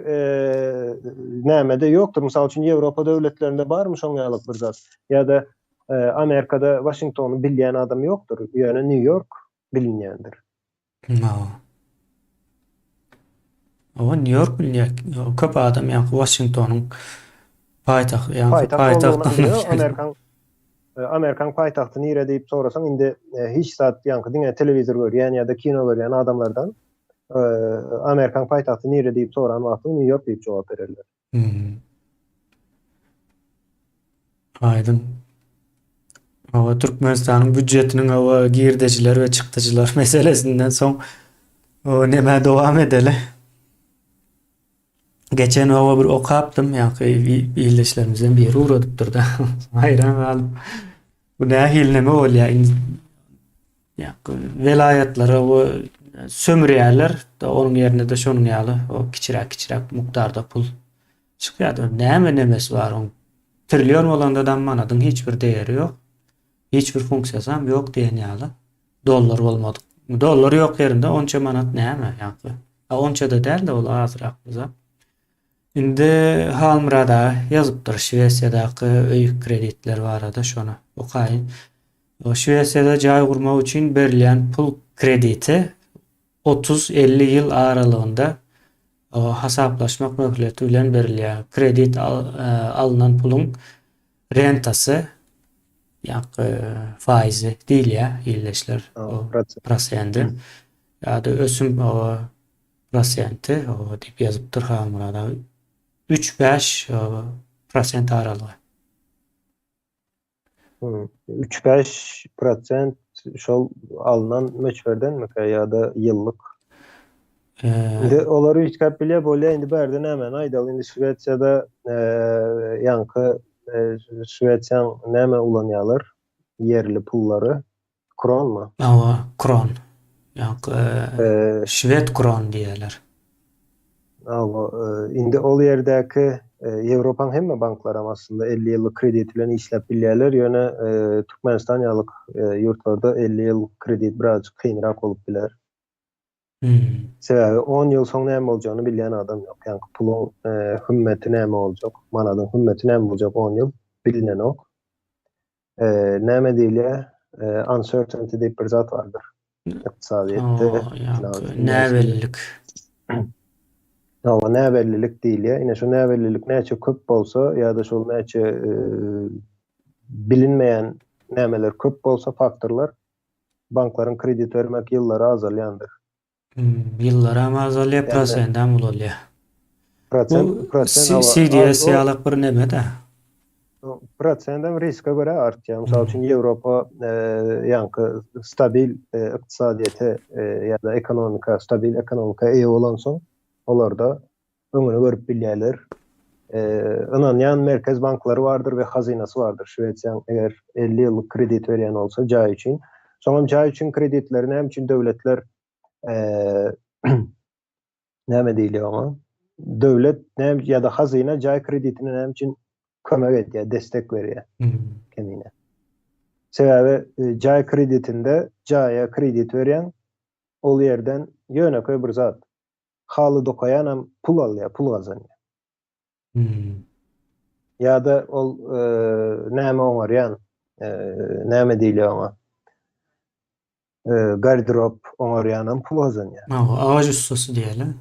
nämede yoktur. Misal üçün Avropa devletlerinde barmı şoňalyk bir zat. Ya da Amerika'da Washington'u bilýän adam yoktur. Yani New York bilinýändir. Ava. O New York bilýär. Köp adam ýa Washington'un Paytaht olduğundan paytahtyny bile Amerikan paytahty nire diýip sorasaň indi hiç zat ýanky diňe telewizor görýän ya da kino görýän adamlardan e, Amerikan paytahty nire diýip soran wagty New York diýip jogap bererler. Aydın. Ava Türkmenistanyň büdjetiniň ava girdejiler we çykdyjylar meselesinden soň o neme dowam edeli. Geçen ava bir okapdym, ýa-ni ýyldaşlarymyzdan biri uradyp durdy. Hayran galym. Bu nähil neme bolýar? Ya velayetler o sömürýärler da onun yerine de şonun ýaly o kiçirek mukdarda pul çykýar. Näme nemesi bar on? Trilyon bolanda da manadyň hiçbir değeri ýok. Hiçbir funksiyasy hem ýok diýen ýaly. Dollar bolmady. Dollar ýok ýerinde onça manat näme ýa-ni? Onça da däl de ol azrak bize. Indi Halmrada ýazypdyr Şwesiýadaky öýük kreditler barada şonu okaýyn. O Şwesiýada jaý gurmak üçin berilýän pul krediti 30-50 ýyl aralygynda o hasaplaşmak möhleti bilen berilýär. Kredit alınan pulun rentasy faizi diýilýär ýyldaşlar o prosentti. Ýa-da ösüm o prosenti o diýip ýazypdyr Halmrada 3-5% aralygy. 3-5% şol alınan möçberden mi ya da ýyllyk? Indi olary üýtkap bilýär bolýar indi berden hemen aýdal indi Şwesiýada ýanky Şwesiýan näme ulanýarlar? Yerli pullary kronma? Ava kron. Şwed kron diýerler. Indi ol ýerdäki Ýewropaň hemme banklary aslında 50 ýyllyk kredit bilen işläp bilýärler. Ýöne Türkmenistan ýalyk ýurtlarda 50 ýyl kredit birazjyk kynrak bolup biler. Sebäbi 10 ýyl soň näme boljagyny bilýän adam ýok. Ýani puluň hymmeti näme boljak, manadyň hymmeti näme boljak 10 ýyl bilinen ok. Näme diýilýär? Uncertainty diýip bir zat bardyr. Iqtisadiýetde näwellik. Näwellilik diýilýär. Ine şu näwellilik näçe köp bolsa ýa-da şol näçe bilinmeýän nämeler köp bolsa faktorlar banklaryň kredit bermek ýyllary azalýandyr. Ýyllara azalýar, prosent hem bolýar. Prosent CDS ýalyk bir neme-de. Prosent hem riske göre artýar. Mysal üçin Ýewropa ýanky stabil iqtisadiýete ýa-da stabil ekonomika eýe bolan soň olarda öňüne görüp bilýärler. Ynanýan merkez banklary bardyr we hazynasy bardyr. Şwesiýa eger 50 ýyllyk kredit berýän bolsa jaý üçin, soňam jaý üçin kreditlerini hem üçin döwletler näme diýilýär ona? Döwlet ýa-da hazyna jaý kreditini hem üçin kömek edýär, destek berýär kemine. Sebäbi jaý kreditinde jaýa kredit berýän ol ýerden ýöneköy bir zat haly dokaýan pul alýar, pul gazanýar. Ýa-da ol näme oňarýan, näme diýilýär ona? Gardrop oňarýan pul gazanýar. Ağaç ustası diýeler.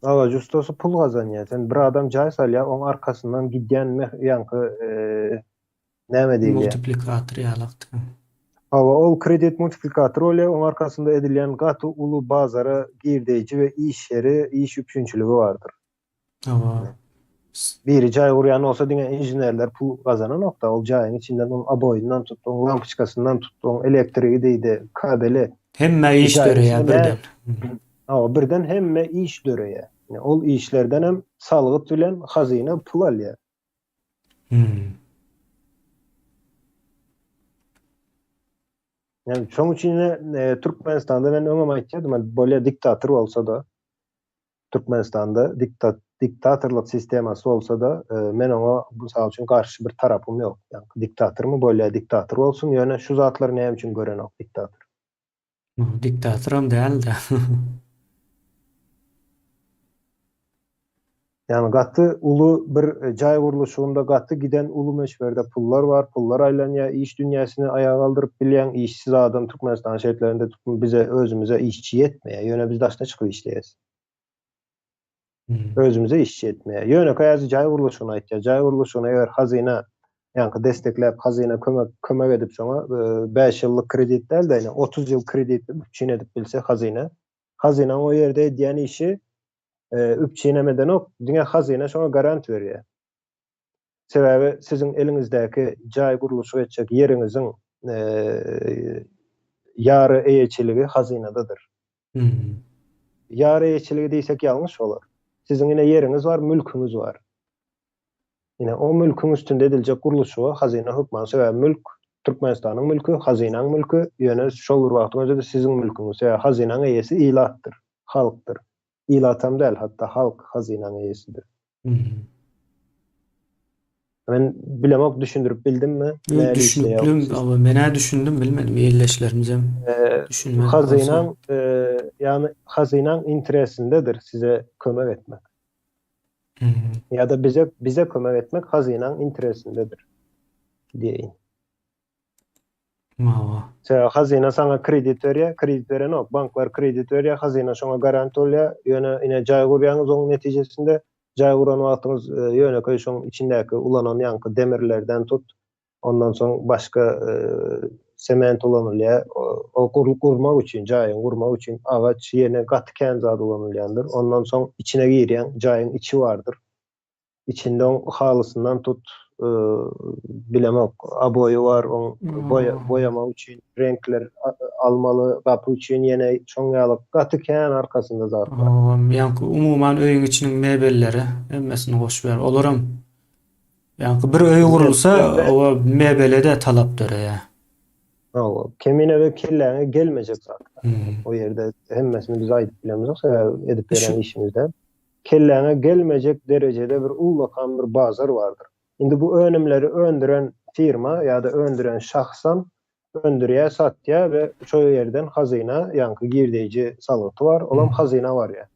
Ağaç ustası pul gazanýar. Sen bir adam jaý salýar, oň arkasyndan gidýän ýanky näme diýilýär? Multiplikator ýalykdy. Ol kredit multiplikator bolýar, oň arkasynda edilýän gaty uly bazara girdeji we iş ýeri, iş üçünçüligi bardyr. Biri jaý gurýan bolsa diňe injenerler pul gazanan nokta. Ol jaýyň içinden oň aboýundan tutduğun, lampoçkasyndan tutduğun, elektrigi diýdi, kabeli. Hemme iş döreýär birden. Birden hemme iş döreýär. Ol işlerden hem salgyt bilen hazyna pul alýar. Yani şoň üçin Türkmenistanda ben öňe aýtjadym, bolýa diktator bolsa da Türkmenistanda diktatorluk sisteması olsa da men ona bu üçün karşı bir tarapım yok. Yani diktator mu böyle diktator olsun yani şu zatları ne için gören o diktator. Diktatörüm değil de. Yani gatı ulu bir jay guruluşunda gatı giden ulu meşberde pullar var. Pullar aylanya iş dünyasını ayağa kaldırıp bilen işsiz adam Türkmenistan şehirlerinde bize özümüze işçi yetmeye. Yöne biz daşta çıkıp işleyiz. Özümüze işçi etmeye. Yöne kayazı jay guruluşuna aitya. Jay guruluşuna eğer hazine yani desteklep hazine kömek edip sonra 5 yıllık kredit değil de yani 30 yıl kredit için edip bilse hazine. Hazine o yerde ediyen işi üpçinemeden ok dünya hazine sonra garanti veriyor. Sebebi sizin elinizdeki jay guruluşu edecek yerinizin yarı eyeçiligi hazinadadır. Yarı eyeçiligi deysek yanlış olur. Sizin yine yeriniz var, mülkünüz var. Yine o mülkün üstünde edilecek guruluşu hazine hukman sebebi mülk Türkmenistan'ın mülkü, hazinenin mülkü, yöne şol vaxtında da sizin mülkünüz. Yani hazinenin eyesi ilahtır, halktır. İlatam değil, hatta halk hazinenin eyesidir. Ben bilemek düşündürüp bildim mi? Düşünüplüm ama mena düşündüm bilmedim yerleşlerimize düşünmedim. Hazinen yani hazinen interesindedir size kömek etmek. Ya da bize kömek etmek hazinen interesindedir diyeyim. Hazine sana kredit veriyor, kredit veren ok. Banklar kredit veriyor, hazine sana garanti oluyor. Yine jay guryanız onun neticesinde jay guran vaxtınız yöne koyuşun içindeki ulanan yankı demirlerden tut. Ondan sonra başka sement ulanılıyor. O kurmak için, jayın kurmak için ağaç yerine katken zat ulanılyandır. Ondan sonra içine giren jayın içi vardır. İçinde halısından tut bilemek aboyu var boyama için renkler almalı kapı için yine çoğalık katken arkasında zat var. Yani umuman öyün içinin mebelleri emmesini hoş ver olurum. Yani bir öy kurulsa o mebele de talaptır ya. Kemine ve kellerine gelmeyecek zaten. O yerde hemmesini biz ait bilemiz yoksa edip veren işimizde. Kellerine gelmeyecek derecede bir ulakan bir bazar vardır. Şimdi bu önümleri öndüren firma ya da öndüren şahsan öndürüye satya ve çoğu yerden hazine yankı girdeyici salıntı var. Olan hazine var ya.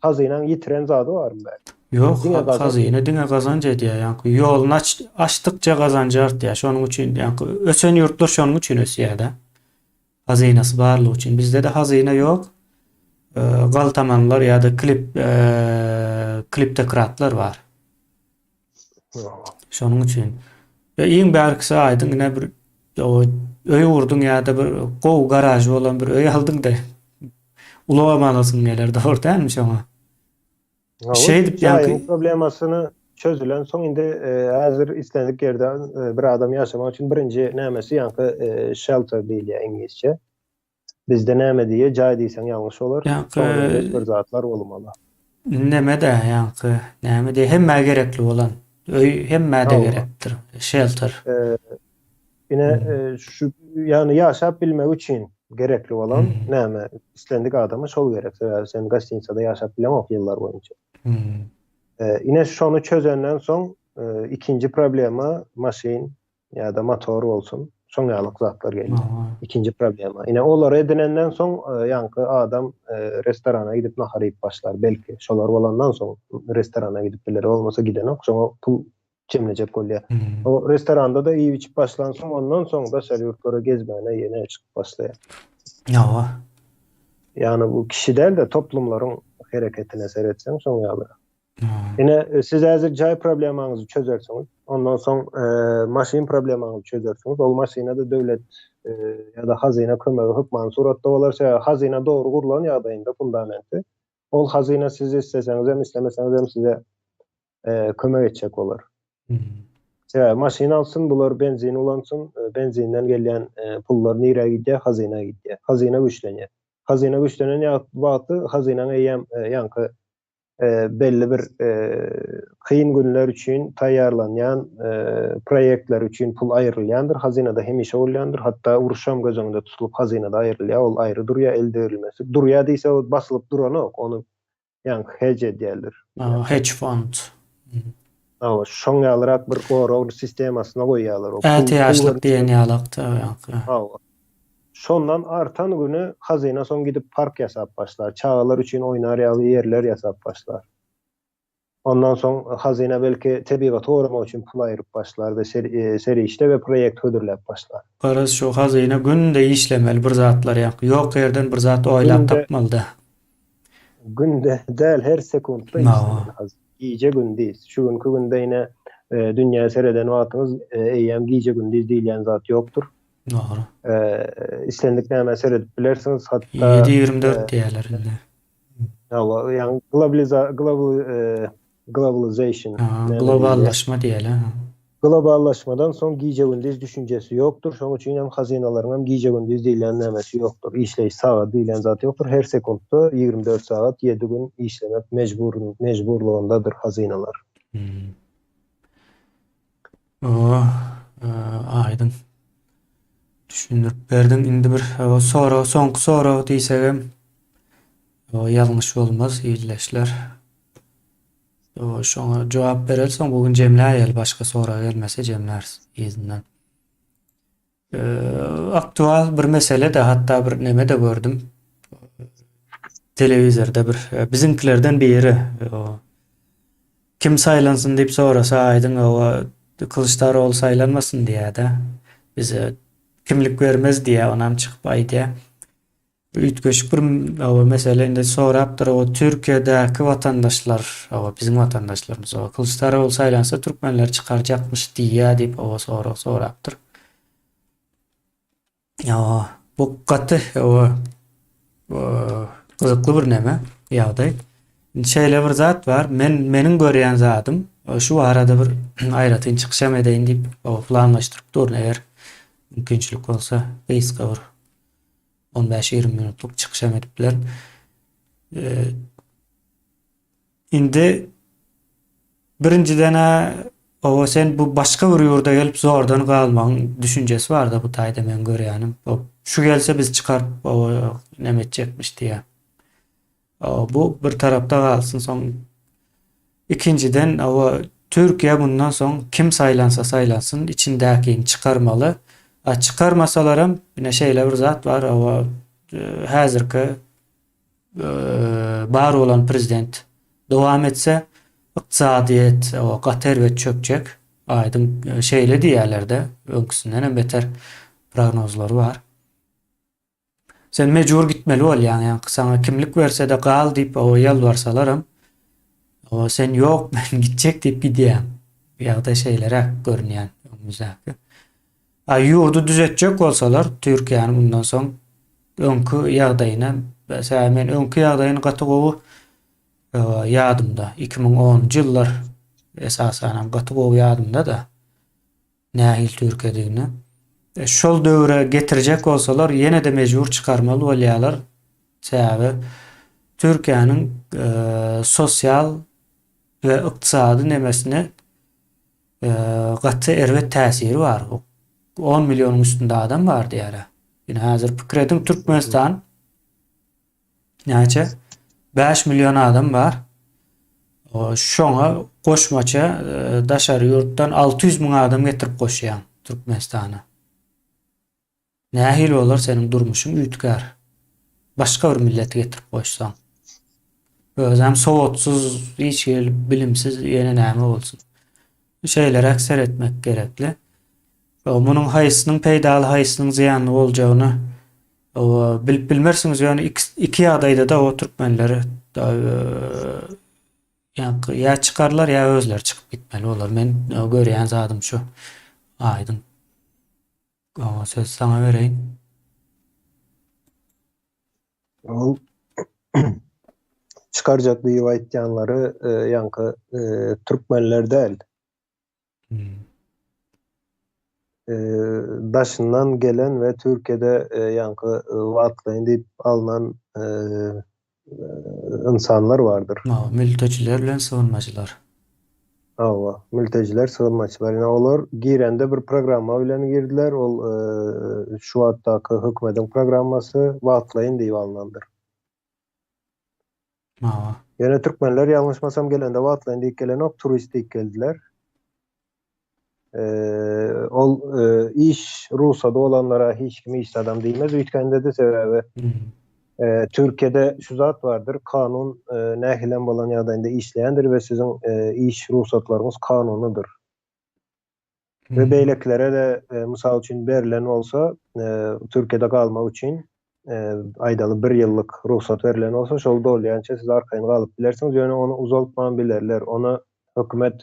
Hazinen yitiren zadı var mı belki? Yok, hazine dine kazancı ediyor yani. Yolunu açtıkça kazancı artıyor. Şonun için yani ösen yurtlar şonun için ösüyor da. Hazinesi varlığı için. Bizde de hazine yok. Galtamanlar ya da kliptokratlar var. Şonun için. Ya iň bärkisi aydın yine bir o öy vurdun ya da bir gov garajı olan bir öy aldın da ulawamalısın neler doğru değil mi şoma? Yani problemasını çözülen son indi hazır istendik yerde bir adam yaşamak için birinci nämesi yankı shelter değil ya İngilizce. Bizde näme diye jay diýsen ýalňyş bolar. Bir zatlar bolmaly. Näme de yankı näme de hemme gerekli olan öy hemme de gerektir. Shelter. Yine şu yani yaşap bilmek için gerekli olan näme istendik adamı şol gerek. Sen gastinsada yaşap bilemek yıllar boyunca. Yine şonu çözenden son ikinci problema maşin ya da motor olsun. Soňalyk zatlar geldi. İkinci problema. Yine olar edinenden son yankı adam restorana gidip nahar ýyp başlar. Belki şolar bolandan soň restorana gidip bileri olmasa giden ok. Soňa pul çemlejek bolýar. O restoranda da iýip içip başlansın. Ondan soň da şer ýurtlara gezmäne ýene çykyp başlaýar. Ýa. Yani bu kişiler de toplumların hareketine seyretsen soňaly. Yine siz hazır jay problemaňyzy çözersiniz. Ondan soň maşin problemaňyzy çözersiniz. Ol maşinada döwlet ya da hazine kömegi hukman suratda bolarsa hazine dogry gurulan ýagdaýynda fundamenti. Ol hazine siz isteseňiz hem islemeseňiz hem size kömek etjek bolar. Maşina alsın, bular benzin ulansın, benzinden gelýän pullar nire gidýär, hazine gidýär. Hazine güçlenýär. Hazine güçlenen wagty hazineň eýem yankı belli bir kıyın günler için taýýarlanýan proyektler için pul aýrylýandyr. Hazinada hemişe bolýandyr. Hatta uruşam gözüňde tutulup hazinada aýrylýar. Ol aýry durýar, elde edilmesi. Durýar diýse o basılıp duran ok. Onu Yani hedge diýerler. Hedge fund. Şoň ýalyrak bir gowrak sistemasyna goýýarlar. O Ätiýaşlyk diýen ýalakda ýa-ni. Şondan artan güni hazyna soň gidip park ýasap başlar. Çağalar üçin oýnar ýaly ýerler ýasap başlar. Ondan soň hazyna belki tebigat goramak üçin pul aýryp başlar we seri işle we proýekt hödürläp başlar. Garaz şu hazyna günde işlemeli bir zatlar ýa-ni. Ýok ýerden bir zat oýlap tapmaly. Günde däl her sekundda işlemeli hazyna. Giýje gündüz. Şu günkü günde ýine dünýä sereden wagtyňyz eýýäm giýje gündüz diýilen zat ýokdur. Doğru. İşlendik näme seredip bilersiňiz, hatda 7-24 diýerler indi. Yani globalization, Globallaşma diýeler. Globallaşmadan soň giýje gündüz düşünjesi ýokdur. Şoň üçin hem hazynalarym hem giýje gündüz diýilen nämesi ýokdur. İşleýiş sagat diýilen zat ýokdur. Her sekundda 24 sagat 7 gün işlemek mejburlygyndadyr hazynalar. Aýdyn. Düşündürip berdiň. Indi bir soňky soraw diýsegem ýalňyş bolmaz, iýleşler. Şoňa jogap berelsoň bugün jemläýäl, başga soraw gelmese jemlärsiz izinden. Aktual bir mesele de, hatta bir neme de gördüm. Televizorda bir bizimkilerden biri kim saylansın diýip sorasa aýdyn Kılıçdaroğlu saylanmasın diye de bize kimlik vermez diye onam çıkıp aýdy. Ütköşük bir mesele indi sorapdyr, o Türkiýedäki watandaşlar, bizim watandaşlarymız Kılıçdaroğlu saylansa türkmenler çıkarjakmyş diýe diýip sorapdyr. Bu gaty gyzykly bir neme ýagdaý. Şeýle bir zat var, meniň görýän zatym şu arada bir aýratyn çykşam edeýin diýip planlaşdyryp dur, eger mümkinçilik bolsa Facebook'a 15-20 minutluk çykşam edipler. Indi birinciden sen bu başka bir ýurda gelip zordan galmagyň düşünjesi bar da bu taýda men görýänim. Şu gelse biz çıkarıp neme etjekmiş diye. Bu bir tarapda galsın. Soň ikinciden Türkiýe bundan soň kim saylansa saylansın içindäkini çıkarmaly. Çıkarmasalar ýine şeýle bir zat var. Häzirki bar bolan prezident dowam etse ykdysadyet gaterwet çökjek. Aýdym şeýle diýerlerde öňküsinden hem beter prognozlar var. Sen mejbur gitmeli bol, yani sana kimlik verse de gal diýip ýalbarsalaram. Sen yok ben gidecek diýip gidýär. Ýa-da şeýlere görünýän öňümizde. Ýurdu düzetjek bolsalar Türkiýanyň bundan soň öňkü ýagdaýyna, mesela men öňkü ýagdaýyny gaty gowy ýadymda 2010-njy ýyllar esasan gaty gowy ýadymda da nähil Türkiýedigini. Şol döwre getirjek bolsalar ýene de mejbur çıkarmaly bolýarlar. Sebäbi Türkiýanyň sosial we ykdysady nemesine gaty erwet täsiri bar. 10 milyonyň üstünde adam bar diýär. Ýine häzir pikirediň Türkmenistan näçe 5 milyon adam bar. Şoňa goşmaça daşary ýurtdan 600 000 adam getirip goşýan Türkmenistana. Nähil bolar senin durmuşun üýtkär. Başka bir milleti getirip goşsaň. Özem sowatsuz, hiç bilimsiz ýene näme bolsun. Şeýler aksar etmek gerekli. Munyň haýsynyň peýdaly, haýsynyň ziýanly boljagyny bilip bilmersiňiz, ýani iki ýagdaýda da o türkmenleri ýa çıkarlar ýa özleri çıkyp gitmeli bolar. Men görýän zatym şu. Aýdyn. Söz sana bereýin. Çıkarjak diýip aýtýanlary ýanky türkmenler däl. Daşından gelen ve Türkiye'de yankı atlayın deyip alınan insanlar vardır. Mülteciler bilen sığınmacılar. Mülteciler, sığınmacılar. Yani onlar girende bir programma bilen girdiler. Şu hattaki hükümetin programması atlayın deyip alınandır. Yine Türkmenler yanlışmasam gelende Vatlay'ın ilk gelen ok turistik geldiler. İş Rusya'da olanlara hiç kimi iş adam değmez. Ütkende de sebebi Türkiye'de şu zat vardır. Kanun nehilen bolan yadayında işleyendir ve sizin iş ruhsatlarınız kanunudur. Ve beyleklere de misal için verilen olsa Türkiye'de kalmak için aydalı bir yıllık ruhsat verilen olsa şol dolayınca siz arkayın kalıp bilersiniz. Yani onu uzaltman bilirler. Ona hükümet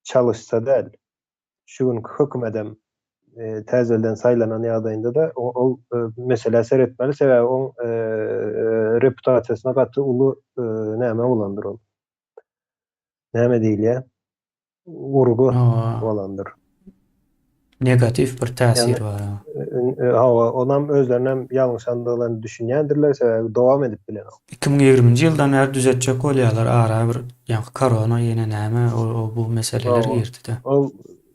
çalışsa değil. Şu gün hükümedem tezelden saylanan yadayında da o mesela seyretmeli sebebi on reputasyasına katı ulu näme olandır ol. Näme değil ya? Urgu O olandır. negatif bir Yani täsir var. hava onam özlerinem yanlış anladıklarını düşünýändirler sebebi dowam edip bilen. 2020-nji ýyldan bäri düzetjek bolýarlar ara bir ýa korona ýene näme o bu meseleler Hava girdi-de. o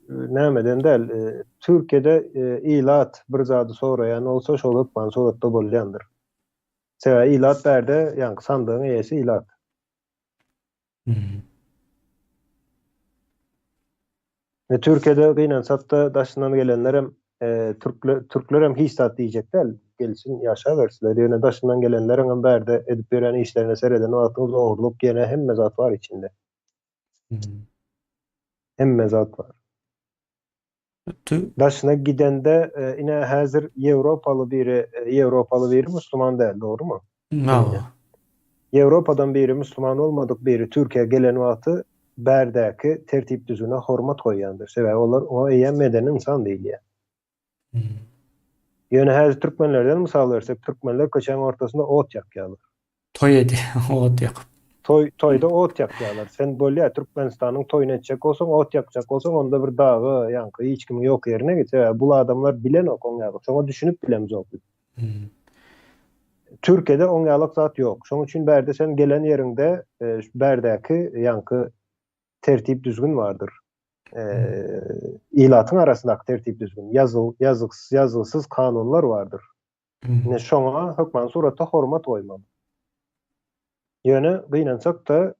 nämeden del Türkiýede ilat bir zady soraýan olsa şol ökmen suratda bolýandyr. Sebebi ilat berde ýa sandygyň eýesi ilat. Hmm. Ve Türkiye'de gıynen satta daşından gelenler hem Türkler hem hissat diyecekler. Gelsin yaşa versiler. Yani daşından gelenler hem berde edip veren işlerine seyreden o atın zorluk gene hem mezat var içinde. Hmm. Hem mezat var. Daşına gidende yine hazır Avrupalı biri Müslüman değil, doğru mu? No. Avrupa'dan biri Müslüman olmadık biri Türkiye gelen vakti berdeki tertip düzüne hormat koyandır. Sebebi onlar o eýen medeni insan değil ya. Hmm. Yani her Türkmenlerden misal versek, Türkmenler kışan ortasında ot yakýarlar. Toy edi. Ot ýakyp. Toyda ot yakýarlar. Sen bolýa Türkmenistanyň toyuna etjek bolsaň, ot yakjak bolsaň, onda bir dagy, ýa-ni hiç kim ýok ýerine gitse, bu adamlar bilen ok oňaly. Şoňa düşünüp bilemiz ok. Hmm. Türkiýede oňalyk zat ýok. Şoň üçin berde sen gelen ýerinde berdäki ýa-ni tertip düzgün vardır. İlatyň arasyndaky tertip düzgün. Yazılsız kanunlar vardır. Hmm. Ne şoňa hökmen suratda hormat goýmaly. Ýöne gynansak da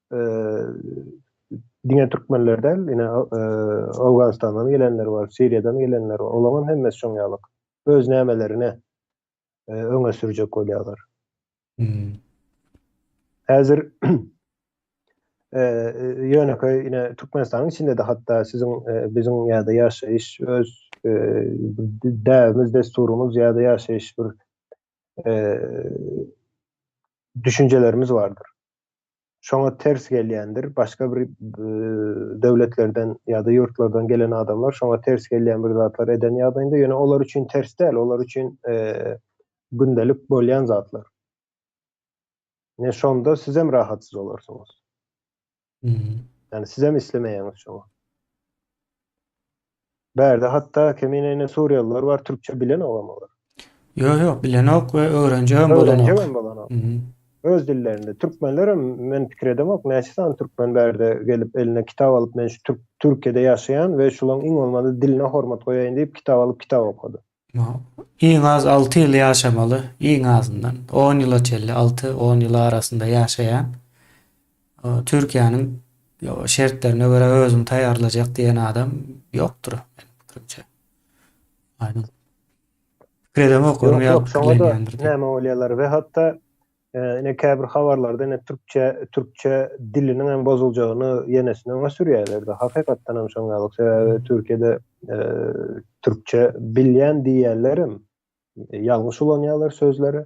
diňe türkmenlerden ýene Awganistandan gelenler var, Siriýadan gelenler var. Olaryň hemmesi şoňalyk. Öz nämelerine öňe sürjek bolýarlar. Hmm. Häzir ýöne ýine Türkmenistanyň içinde de hatda sizin bizim ýa-da ýaşaýyş öz däwimiz, desturumuz ýa-da ýaşaýyş bir düşüncelerimiz vardır. Şoňa ters gelýändir. Başga bir döwletlerden ýa-da ýurtlardan gelen adamlar şoňa ters gelýän bir zatlar eden ýagdaýynda ýöne olar üçin ters däl, olar üçin gündelik bolýan zatlar. Ne şonda siz hem rahatsyz olarsyňyz. Hmm. Yani siz hem islemeýäňiz şoňa. Berde hatta keminene Suriyeliler var, Türkçe bilen olamalar. Yo bilenok we öğrenjän bolanok. Öğrenci bolanok. Hmm. Öz dillerinde. Türkmenler men pikir edemok. Näçe Türkmen berde gelip eline kitap alıp men şu Türkiye'de yaşayan ve şulan iň bolmady diline hormat goýaýyn diýip kitap alıp kitap okudy. Iň az 6 ýyl ýaşamaly, iň azyndan 10 ýyla çelli 6-10 ýyl arasynda ýaşaýan Türkiýanyň şertlerine göre özüni taýýarlajak diýen adam ýokdur benim pikirimçe. Aýdym. Pikredemok Yok ýa şoňa da pikirlenýändir. näme bolýarlar we hatda ine käbir habarlarda ine Türkçe dilinin hem bozuljagyny ýenesine öňe sürýärler. Hakykatdan hem şoňalyk sebebi Türkiýede Türkçe bilýän diýerlerim ýalňyş ulanýarlar sözleri.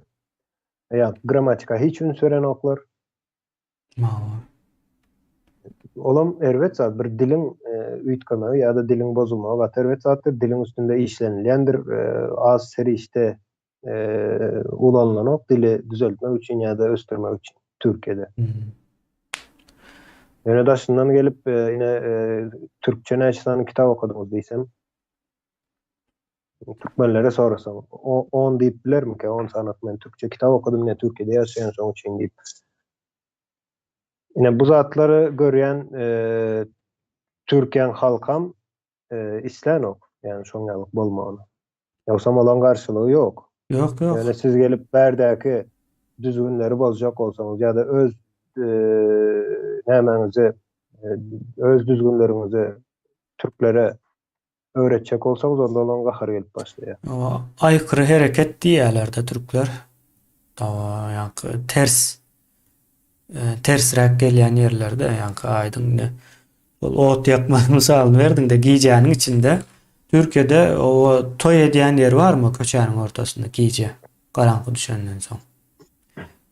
Ýa gramatika hiç ünsüren oklar. Olam erwet zat bir dilin üýtgemi ýa-da dilin bozulmagy wat erwet zatdyr. Dilin üstünde işlenilýändir. Az serişde ulanlanok dili düzeltmek üçin ýa-da östürmek üçin Türkiýede. Ýöne daşyndan gelip ine Türkçe näçe kitap okudyňyz diýsem, Türkmenlere sorasam, 10 diýip bilermi ki? 10 sanat men Türkçe kitap okudum, ne Türkiýede ýaşaýan şoň üçin diýip. Ine bu zatlary görýän Türkiýan halkam islenok, ýani şoňalyk bolmagyny. Ýogsa bolan garşylygy ýok. Yok. Yani siz gelip berdäki düzgünleri bozacak olsaňyz ýa-da öz nämäňizi öz düzgünlerinizi Türklere öğretecek olsaňyz onda olan gahar gelip başlaýar. O aykırı hareket diýerler-de türkler. Ýa-ni tersräk gelýän ýerlerde ýa-ni aýdyň ne ot ýakma mysalyny berdiň-de giýjäniň içinde Türkiýede o toy edýän yer barmy köçäniň ortasynda giýje garanky düşenden soň.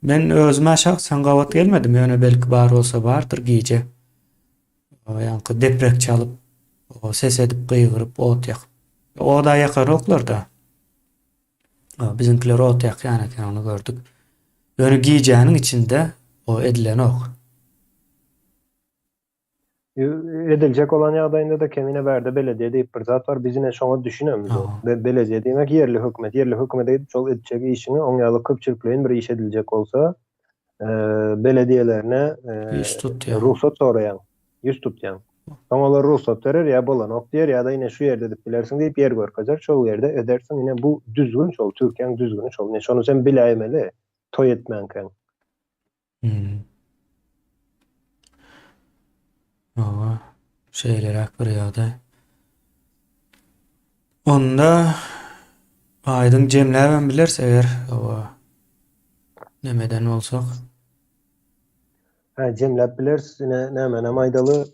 Men özüme şahsan gawat gelmedim. Ýöne belki bar bolsa bardyr giýje. Ýa-ni deprek çalyp, ses edip gıýgyryp ot yak. O da yakar oklarda. Bizimkiler ot yakýan eken onu gördük. Ýöne giýjäniň içinde o edilen ok. Edilecek olan ýagdaýynda da kemine berde belediýe diýip bir zat var. Bizine şoňa düşünemiz. Belediýe diýmek yerli hökümet. Yerli hökümet edip şol edecek işini oňaly köpçüliklerin bir iş edilecek olsa belediýelerine Ýüz tutýar. ruhsat soraýan, ýüz tutýan. Oňalar ruhsat berer ýa bolan ok diýer ýa-da ýine şu ýerde edip bilersiň diýip ýer görkezer. Şol ýerde edersiň ýine bu düzgün şol Türkiýanyň düzgüni şol. Ne şonu sen biläýmeli. Toy etmänken. Şeyler bir ýagdaý. Onda aýdyň jemläben bilerse eger nemeden bolsak. Cemläp bileriz. Näme aýdaly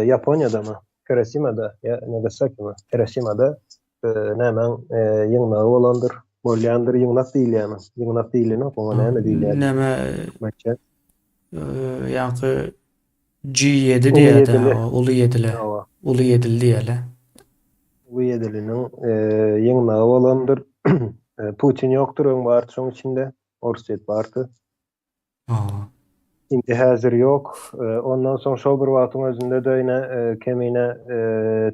Japoniýada mı? Hiroşimada ya Nagasaki mı? Hiroşimada nämen ýyňnagy bolandyr. Bolýandyr ýyňnak diýilýär. Ýyňnak diýilene oňa näme diýilýär? Näme Maçça. ýa-ni G7 diýär. Uly ýedile. Uly ýedil diýerler. Bu ýediliniň ýyňnagy bolandyr. Putin ýokdur öň bardy şoň içinde. Orset bardy. Şimdi häzir yok. Ondan soň şol bir wagtyň özünde de ýine kemine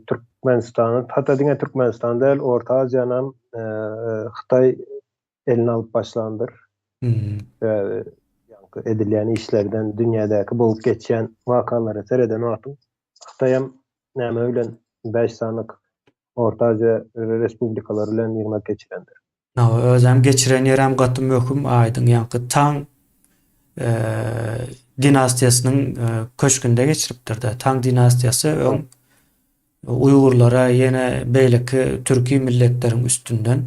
Türkmenistany, hatda diňe Türkmenistan däl, Orta Aziýanyň Hytaý eline alyp başlandyr. Edilýän işlerden dünýädäki bolup geçýän wakalary sereden wagtyň Hytaýam näme bilen 5 sanyk Orta Aziýa respublikalary bilen ýygnak geçirendir. Özem geçiren ýerem gatym möhüm aýdyň ýa-ni Tang dinastiýasynyň köşkünde geçiripdir-de. Tang dinastiýasy Uýgurlara ýene beýleki türki milletleriň üstünden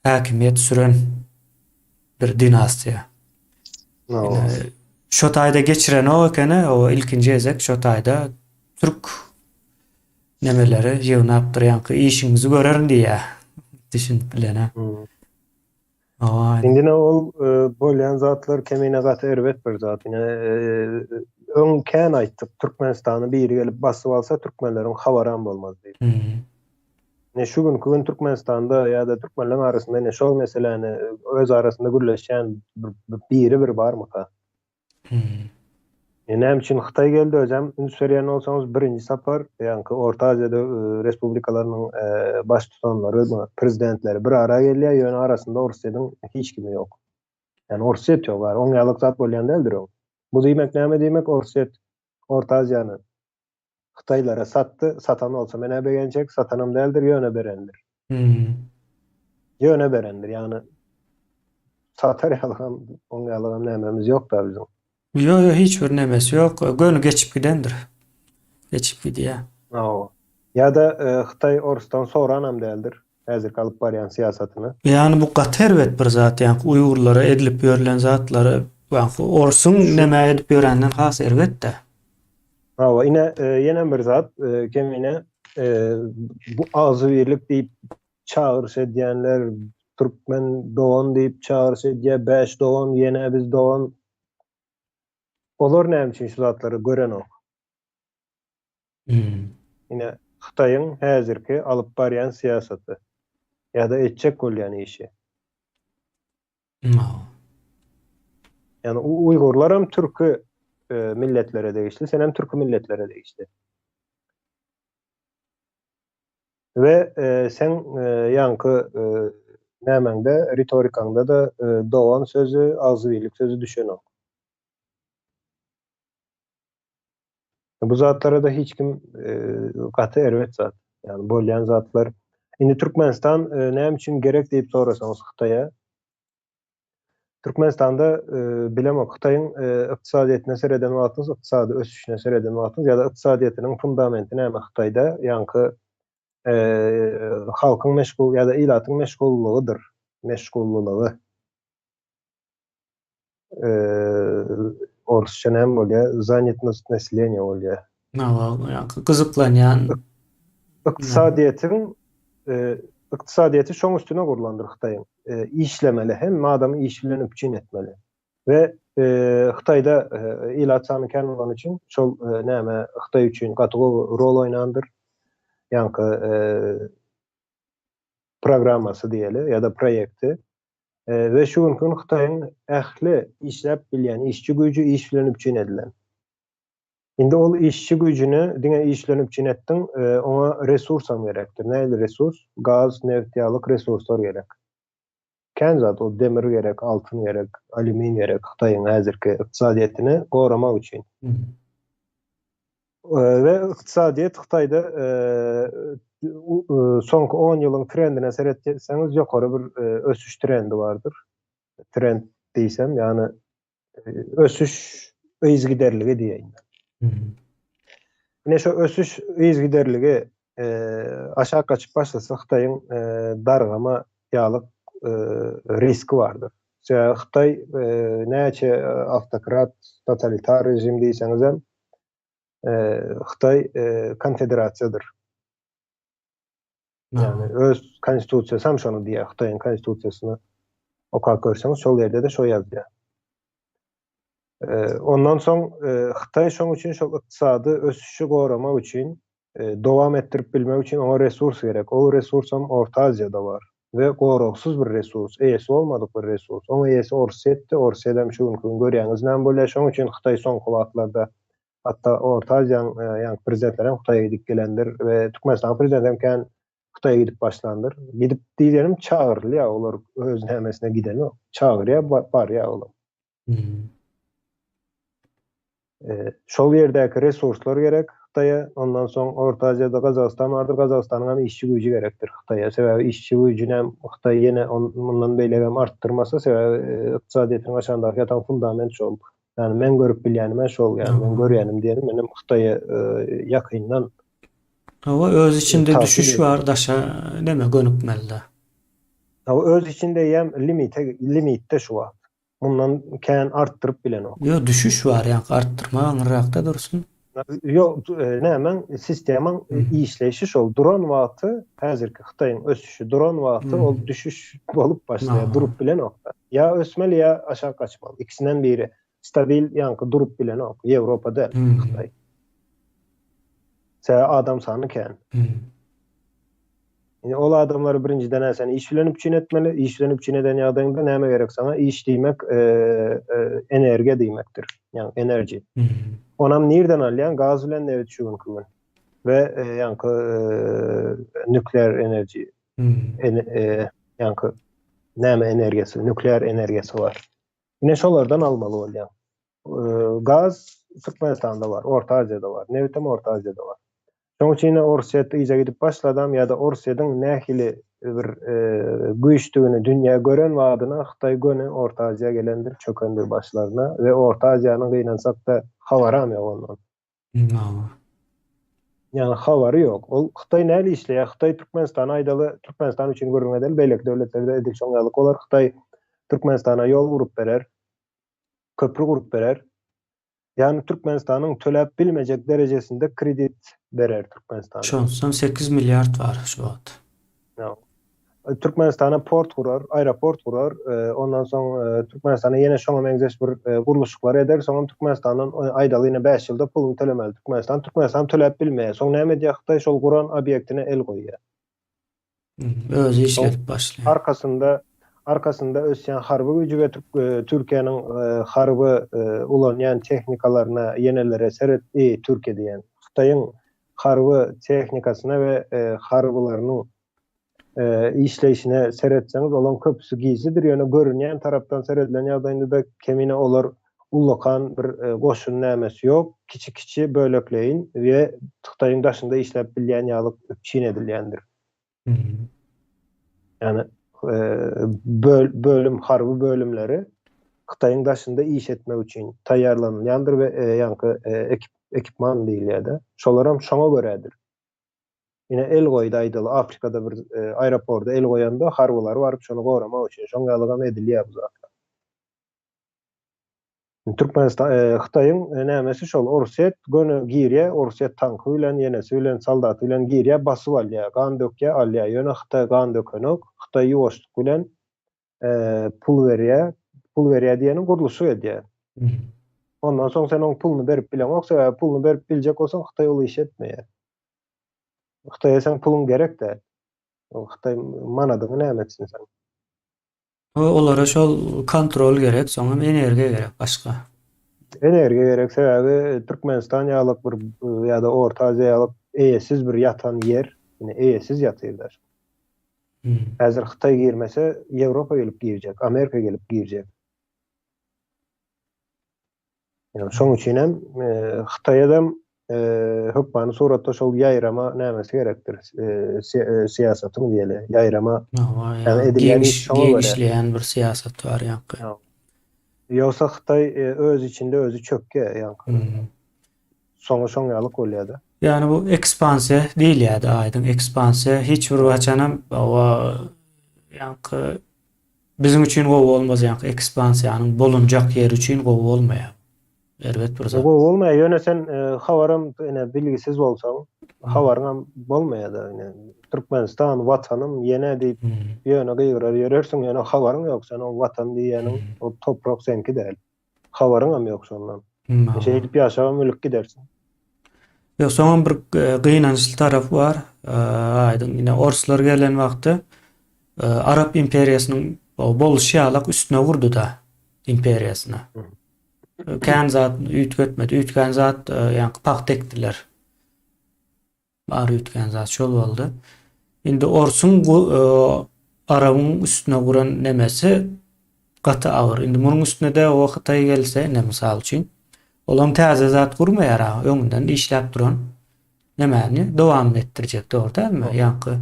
häkimiýet süren bir dinastiýa. Şo taýda geçiren o ekene, o ilkinji ezek şo taýda türk nemeleri ýygnapdyr, ýa-ni işiňizi görerin diýär. Düşünüp bilene. Indine ol bolýan zatlar kemine gaty erbet bir zat. Öňkän aýtdyk Türkmenistany biri gelip basyp alsa türkmenleriň habaram bolmaz diýip. Ne şu gün Türkmenistanda ýa-da türkmenler arasynda ne şol meseleni öz arasynda gürleşýän bir barmy ka? Näme üçin Hytaý geldi özem süýärän bolsaňyz birinji sapar ýa-ni Orta Aziýada respublikalarynyň baş tutanlary, prezidentleri bir ara gelýär, ýöne arasynda Orusýadyň hiç kimi ýok. Yani Orusýa ýok, oňalyk zat bolýan däldir o. Bu diýmek näme diýmek? Orusýa Orta Aziýany Hytaýlara satdy, satan olsa mene begençek, satanam däldir, ýöne berendir. Ýöne berendir, ýani satar ýalgan, oňalyk nämemiz ýok da bizim. Yo hiç bir nemesi yok. Gönü geçip gidendir. Geçip gidiyor. Ya da Hytaý Orusdan sonra anam däldir. Häzir kalyp barýan siýasatyny. Yani bu gaterwet bir zat, yani Uýgurlara edilip ýörilen zatlary Orusyň näme edip ýörenden has elbetde. Ýene bir zat kemine bu azy birlik diýip çağırış edýänler, Türkmen dogan diýip çağırış edýär, 5 dogan, ýene biz dogan. Olar näme üçin şu zatlary gören ok. Ýine Hytaýyň häzirki alyp barýan siýasaty ýa-da etjek bolýan işi. Yani Uýgurlar hem türkü milletlere değişti, sen hem türkü milletlere değişti. Ve sen yankı nämeňde ritorikaňda da dogan sözü, azybylyk sözü düşen ok. Bu zatlara da hiç kim gaty erwet zat. Yani bolýan zatlar. Indi Türkmenistan näme üçin gerek diýip sorasaňyz Hytaýa Türkmenistan'da bilemok Xitay'ın iktisadiyetine sereden wagtynız, iktisady ösüşüne sereden wagtynız ya da iktisadiyetiniň fundamentini näme Xitay'da ýanky halkyň meşgul ya da ilatyň meşgullygydyr. Meşgullygy. Orsça näme bolýar? Занятность населения bolýar. Yani kızıklanyan Iktisadiyeti şoň üstüne gurulandyr Xitay'ın. İşlemeli, hem adamı iş bilen üpçün etmeli. Ve Xitay'da ilat sany kän bolan üçin şol näme Xitay üçin gatygy rol oýnandyr. Ýanky programmasy diýeli ya da proýekti. Ve şu gün Xitay'ın ähli işläp bilýän işçi güýji iş bilen üpçün edilen. Indi ol işçi güýjüni diňe işlenip çinetdiň, ona resursam gerekdir. Näil resurs? Gaz, neft ýalyk resurslar gerek. Kän zat o demir gerek, altyn gerek, alümin gerek Xitay'ın häzirki iktisadiýetini goramak üçin. Ve iktisadiyet Xitay'da soňky 10 ýylyň trendine seretseňiz ýokary bir ösüş trendi bardyr. Trend diýsem, ýani ösüş izgiderligi diýeýin. Ine şu ösüş izgiderligi aşağı kaçıp başlasa Xitay'ın dargama ýalyk riski bardyr. Xitay näçe автократ, totalitar rejim diýseňiz hem Xitay konfederasiýadyr. Yani öz konstitusiýasy hem şonu diýär. Xitay'ın konstitusiýasyny okap görseňiz şol ýerde de şo ýazýar. Ondan soň Xitay şoň üçin şol ykdysady ösüşi goramak üçin, dowam etdirip bilmek üçin ona resurs gerek. O resursam Orta Aziýada bar we goraksuz bir resurs, eýesi bolmadyk bir resurs. Oňa eýesi Orsetdi, Orsetdem şu gün görýäňiz näme bolýar. Şoň üçin Xitay soňky wagtlarda hatda Orta Aziýanyň ýani prezidentleri Xitay'a gidip gelendir we Türkmenistan prezidenti hem Xitay'a gidip başlandyr. Gidip diýelim çağırylýar, olar öz nämesine giden o. Çağırýar, barýar olar. Şol ýerdäki resurslar gerek Xitay'a. Ondan soň Orta Aziýada Gazagystan bardyr. Gazagystanyň hem işçi güýji gerekdir Xitay'a. Sebäbi işçi güýjüni hem Xitay ýene ondan beýle artdyrmasa, sebäbi iktisadiýetyň aşandaky ýatan fundament şol. Yani men görüp bilýänim şol, yani men görýänim diýenim, menem Xitay'a ýakyndan. Ama öz içinde düşüş var, daşa neme gönükmeli. Öz içinde ýem limitde şu wagt. Bundan kän artdyryp bilen o. Yo, düşüş var, yani arttırma ýangyrakda dursun. Yo, nämen sistemiň işleýişi şol. Duran wagty, häzirki Xitay'ın ösüşi duran wagty ol düşüş bolup başlaýar, durup bilen o. Ya ösmeli ya aşağı kaçmaly. İkisinden biri. Stabil ýanky durup bilen o. Ýewropada Xitay. Adam sany kän. Yani ol adamlar birinciden näseni işlenip çinetmeli, işlenip çineden ýagdaýynda näme gerek sana? İş diýmek energiýa diýmekdir. Yani enerji. Onam nereden alýan? Gaz bilen neft şuňky. Ve ýanky nükleer enerji. Ýanky näme energiýasy? Nükleer energiýasy bar. Ine şolardan almaly bolýan. Gaz Türkmenistan'da var, Orta Aziýada var, neft hem Orta Aziýada var. Şoň üçin Orsetde iýe gidip başladam ya da Orsetdiň nähili bir güýçlügini dünýä gören wagtyna Xitay göni Orta Aziýa gelendir, çökendir başlaryna we Orta Aziýanyň gynansak da habaram ýok ondan. Yani habary ýok. Ol Xitay näle işleýär? Xitay Türkmenistan aýdaly, Türkmenistan üçin görüňedel beýlek döwletlerde edil şoňalyk olar. Xitay Türkmenistana ýol gurup berer, köprü gurup berer. Yani Türkmenistan'ın töläp bilmejek derejesinde kredit berer Türkmenistan. Şonsan 8 milyard var şu wagt. Türkmenistan'a port kurar, aeroport kurar. Ondan soň Türkmenistan'a ýene şoňa meňzeş bir guruluşlar eder. Soň Türkmenistan'dan aýdaly ýene 5 ýylda puluny tölemeli Türkmenistan töläp bilmeýär. Soň näme diýär? Xitay şol guran obýektine el goýýar. Özü işletip başlaýar. Arkasında ösýän harby güýji we Türkiýanyň harby ulan ýani tehnikalarına, ýenelere seretdi Türkiýe diýen. Xitay'ın harby tehnikasyna we harbylarynyň işleýişine seretseňiz, olan köpüsü gizlidir. Ýöne görünýän tarapdan seredilen ýagdaýynda da kemine olar ullakan bir goşun nämesi ýok. Kiçi bölekleýin we Xitay'ın daşynda işläp bilýän ýalyk çin edilýändir. Yani harby bölümleri Xitayın daşında iş etmek üçin taýýarlanýandyr we ekipman diýilýär-de. Şolaram şoňa göredir. Ine el goýdy aýdaly Afrikada bir aeroportda el goýanda harwylary baryp şonu goramak üçin şoň ýalygam edilýär bu zat. Türkmenistan Xitayın nämesi şol Orset göne girýär, Orset tanky bilen ýenesi bilen soldaty bilen girýär, basyp alýar, gan dökýär, alýar. Ýöne Xitay gan dökenok, Xitay ýuwaşlyk bilen pul berýär diýeni gurulşy edýär. Ondan soň sen oň puluny berip bilen oksa, puluny berip biljek bolsaň Xitay ol iş etmeýär. Xitay'a sen pulun gerek de. O Xitay manadyny näme etsin sen? Olara şol kontrol gerek, soňra energiýa gerek başga. Energiýa gerek sebäbi Türkmenistan ýalyk bir ýa-da Orta Aziýalyk eýesiz bir ýatan ýer, ýene eýesiz ýatyrlar. Häzir Xitay girmese Ýewropa gelip girjek, Amerika gelip girjek. Ýani şoň üçin hem Xitay'da hökmany suratda şol ýaýrama nämesi gerekdir? Siýasaty mı diýeli? Ýaýrama yani edilen iş şoňa göre. Genişleyen bir siýasat bar ýankı. Ýogsa Xitay öz içinde özü çökke ýankı. Soňa şoň ýalyk bolýar-da. Yani bu ekspansiya diýilýär-de aýdym. Ekspansiya hiç bir waçanam ýankı bizim üçin gowy bolmaz ýankı ekspansiýanyň bolunjak ýer üçin gowy bolmaýar. Elbet bir zat. Bu olmaýar. Ýöne sen habarym bilgisiz bolsaň, habaryň bolmaýar-da. Türkmenistan watanım ýene diýip ýöne gyýrar ýörersiň, ýöne habaryň ýok. Sen o watan diýeniň o toprak senki däl. Habaryň ýok şondan. Şeýdip ýaşagan mülk gidersin. Ýok, soňam bir gynançly taraf bar. Aýdym, ýene Orslar gelen wagty Arap imperiýasynyň boluşy ýalyk üstüne vurdu da imperiýasyna. Kän zat ütgetmedi. Ütkän zat ýa-ni pak tekdiler. Bar ütkän zat şol boldy. Indi Orsun Arabyň üstüne guran nemesi gaty agyr. Indi munyň üstüne de o Xitay gelse, ne misal üçin, olam täze zat gurmaýar, öňünden işläp duran nemäni dowam etdirjek, dogry dälmi? Ýa-ni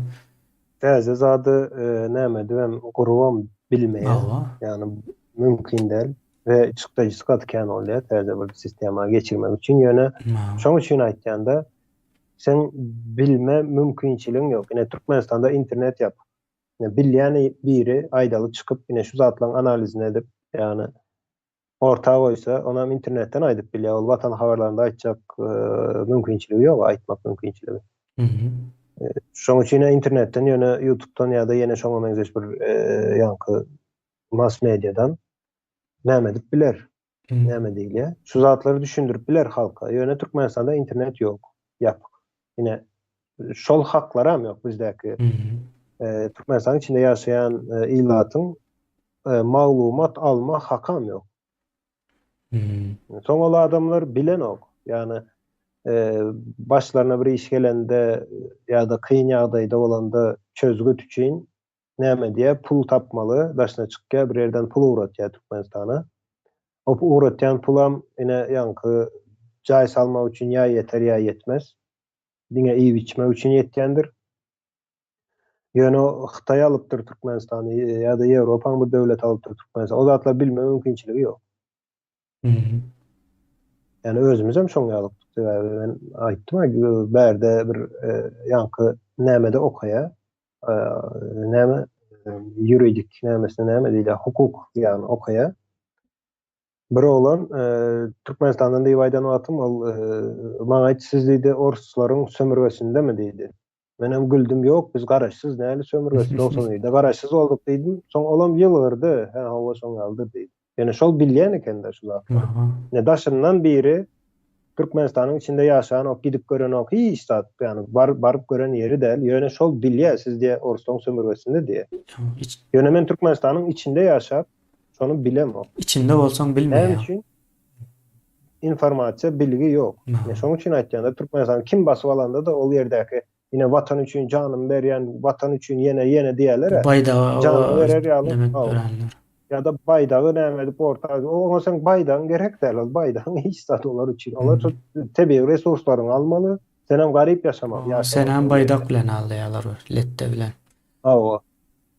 Täze zady näme diýem, gurwam bilmeýär. Ýani mümkin däl. Ve çıktıcısı katken oluyor. Täze bir sistema geçirmek için ýöne şoň üçin aýtganda sen bilme mümkinçiligiň ýok. Ine Türkmenistanda internet ýap. Bilýän biri aýdaly çıkıp ine şu zatlaryň analizini edip ýani ortaga goýsa onam internetden aýdyp bilýär. Ol watan habarlarynda aýtjak mümkinçiligi ýok, aýtmak mümkinçiligi. Şoň üçin internetden ýöne YouTube'dan ýa-da ýene şoňa benzeş bir ýankı mass mediadan näme edip biler? Näme diýilýär? Şu zatlary düşündirip biler halka. Ýöne Türkmenistanda internet ýok. Ýap. Ine şol haklaram ýok bizdäki. Türkmenistan içinde ýaşaýan illatyň maglumat alma hakam ýok. Soň ol adamlar bilen ok. Ýani başlaryna bir iş gelende ýa-da kyn ýagdaýda bolanda çözgüt üçin näme diýe pul tapmaly, daşyna çykýar, bir ýerden pul uğratýar Türkmenistana. O uğratýan pulam ine ýankı jaý salmak üçin ýa ýeter ýa ýetmez. Diňe iýip içmek üçin ýetýändir. Ýöne Xitay alypdyr Türkmenistany ýa-da Ýewropaň bir döwlet alypdyr Türkmenistany. O zatlar bilme mümkinçiligi ýok. Yani özümüz hem şoň ýalypdyk. Ben aýtdym, bärde bir ýankı nämede okaýa, näme ýuridik nämesine näme diýilýär, hukuk ýani okaýa. Bir oğlan Türkmenistan'dan diýip aýdanywatym, ol maňa aýtdy, siz diýdi Orslaryň sömürgesinde mi diýdi. Men hem güldüm, ýok, biz garaşsyz näli sömürgesi 90-ýylda garaşsyz bolduk diýdim. Soň olam ýylgyrdy, hawa şoň aldy diýdi. Yani şol bilýän eken-de şu zat. Ne daşyndan biri Türkmenistanyň içinde ýaşaýan, ok gidip gören ok hiç zat, yani baryp gören ýeri däl. Ýöne şol bilýär, siz diýe Orslaryň sömürgesinde diýe. Ýöne men Türkmenistanyň içinde ýaşap, şonu bilem ok. İçinde bolsaň bilmeýär. Näme üçin? Informasiýa, bilgi ýok. Şoň üçin aýtganda Türkmenistan kim basyp alanda da ol ýerdäki ine watan üçin janyny berýän, watan üçin ýene diýerler. Baydagy janyny berer ýaly. Ya da baydağı näme edip ortaga. O sen baydağın gerek däl, baydağın hiç zat olar üçin. Olar tebii resurslaryny almaly. Sen hem garyp ýaşamaly. Sen hem baydak bilen alýarlar, lette bilen. Awa.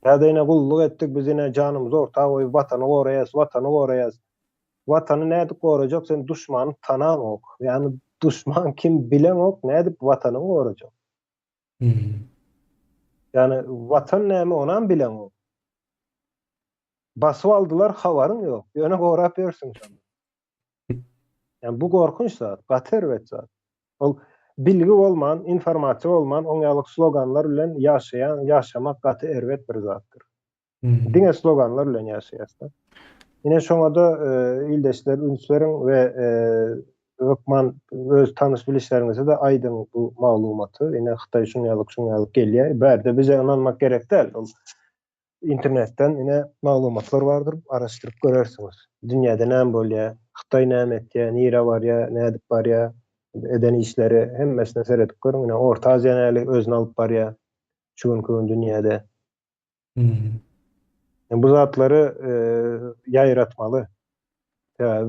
Ya da yine kulluk ettik, biz yine canımız ortağı oy vatanı koruyas, vatanı koruyas. Vatanı ne edip koruyacak? Sen düşmanı tanan ok. Yani düşman kim bilen ok, ne edip vatanı koruyacak? Hmm. Yani vatan näme onan bilen ok. Basıp aldılar, habarın yok. Öne korap ýörsiň şonu. Yani bu korkunç zat, gaterwet zat. Ol bilgi bolman, informasiýa bolman, oňalyk sloganlar bilen ýaşamak gaty erwet bir zatdyr. Hmm. Diňe sloganlar bilen ýaşaýasda. Yine şoňa da ildeşler, ünslerin we ökman öz tanış bilişlerinize de aydın bu maglumaty. Yine Hytaý şuňalyk gelýär. Bärde bize inanmak gerek däl. Ol internetten yine maglumatlar vardır. Araşdyrıp görersiňiz. Dünýäde näme bolýar, Hytaý näme etýär, nire barýar, nädip barýar, eden işleri hemmesine seredip görüň. Yine Orta Aziýa näle özüne alyp barýar şu günkü dünýäde. Hmm. Bu zatları ýaýratmaly. Ya,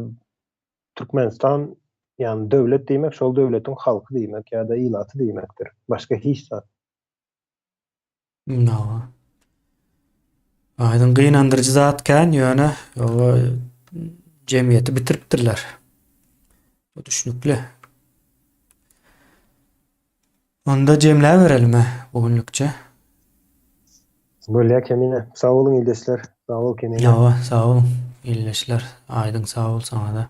Türkmenistan yani döwlet diýmek şol döwletiň halky diýmek ýa-da ilaty diýmekdir. Başga hiç zat. No. Aydın gynandyrjy zat kan ýöne o jemgyýeti bitiripdirler. Bu düşnükli. Onda jemläp berelim bugünlükçe. Bolýa kemine. Sag bolun ildeşler. Sag bol kemine. Ýa, sağ olun. İyileşler. Aydın sağ ol sana da.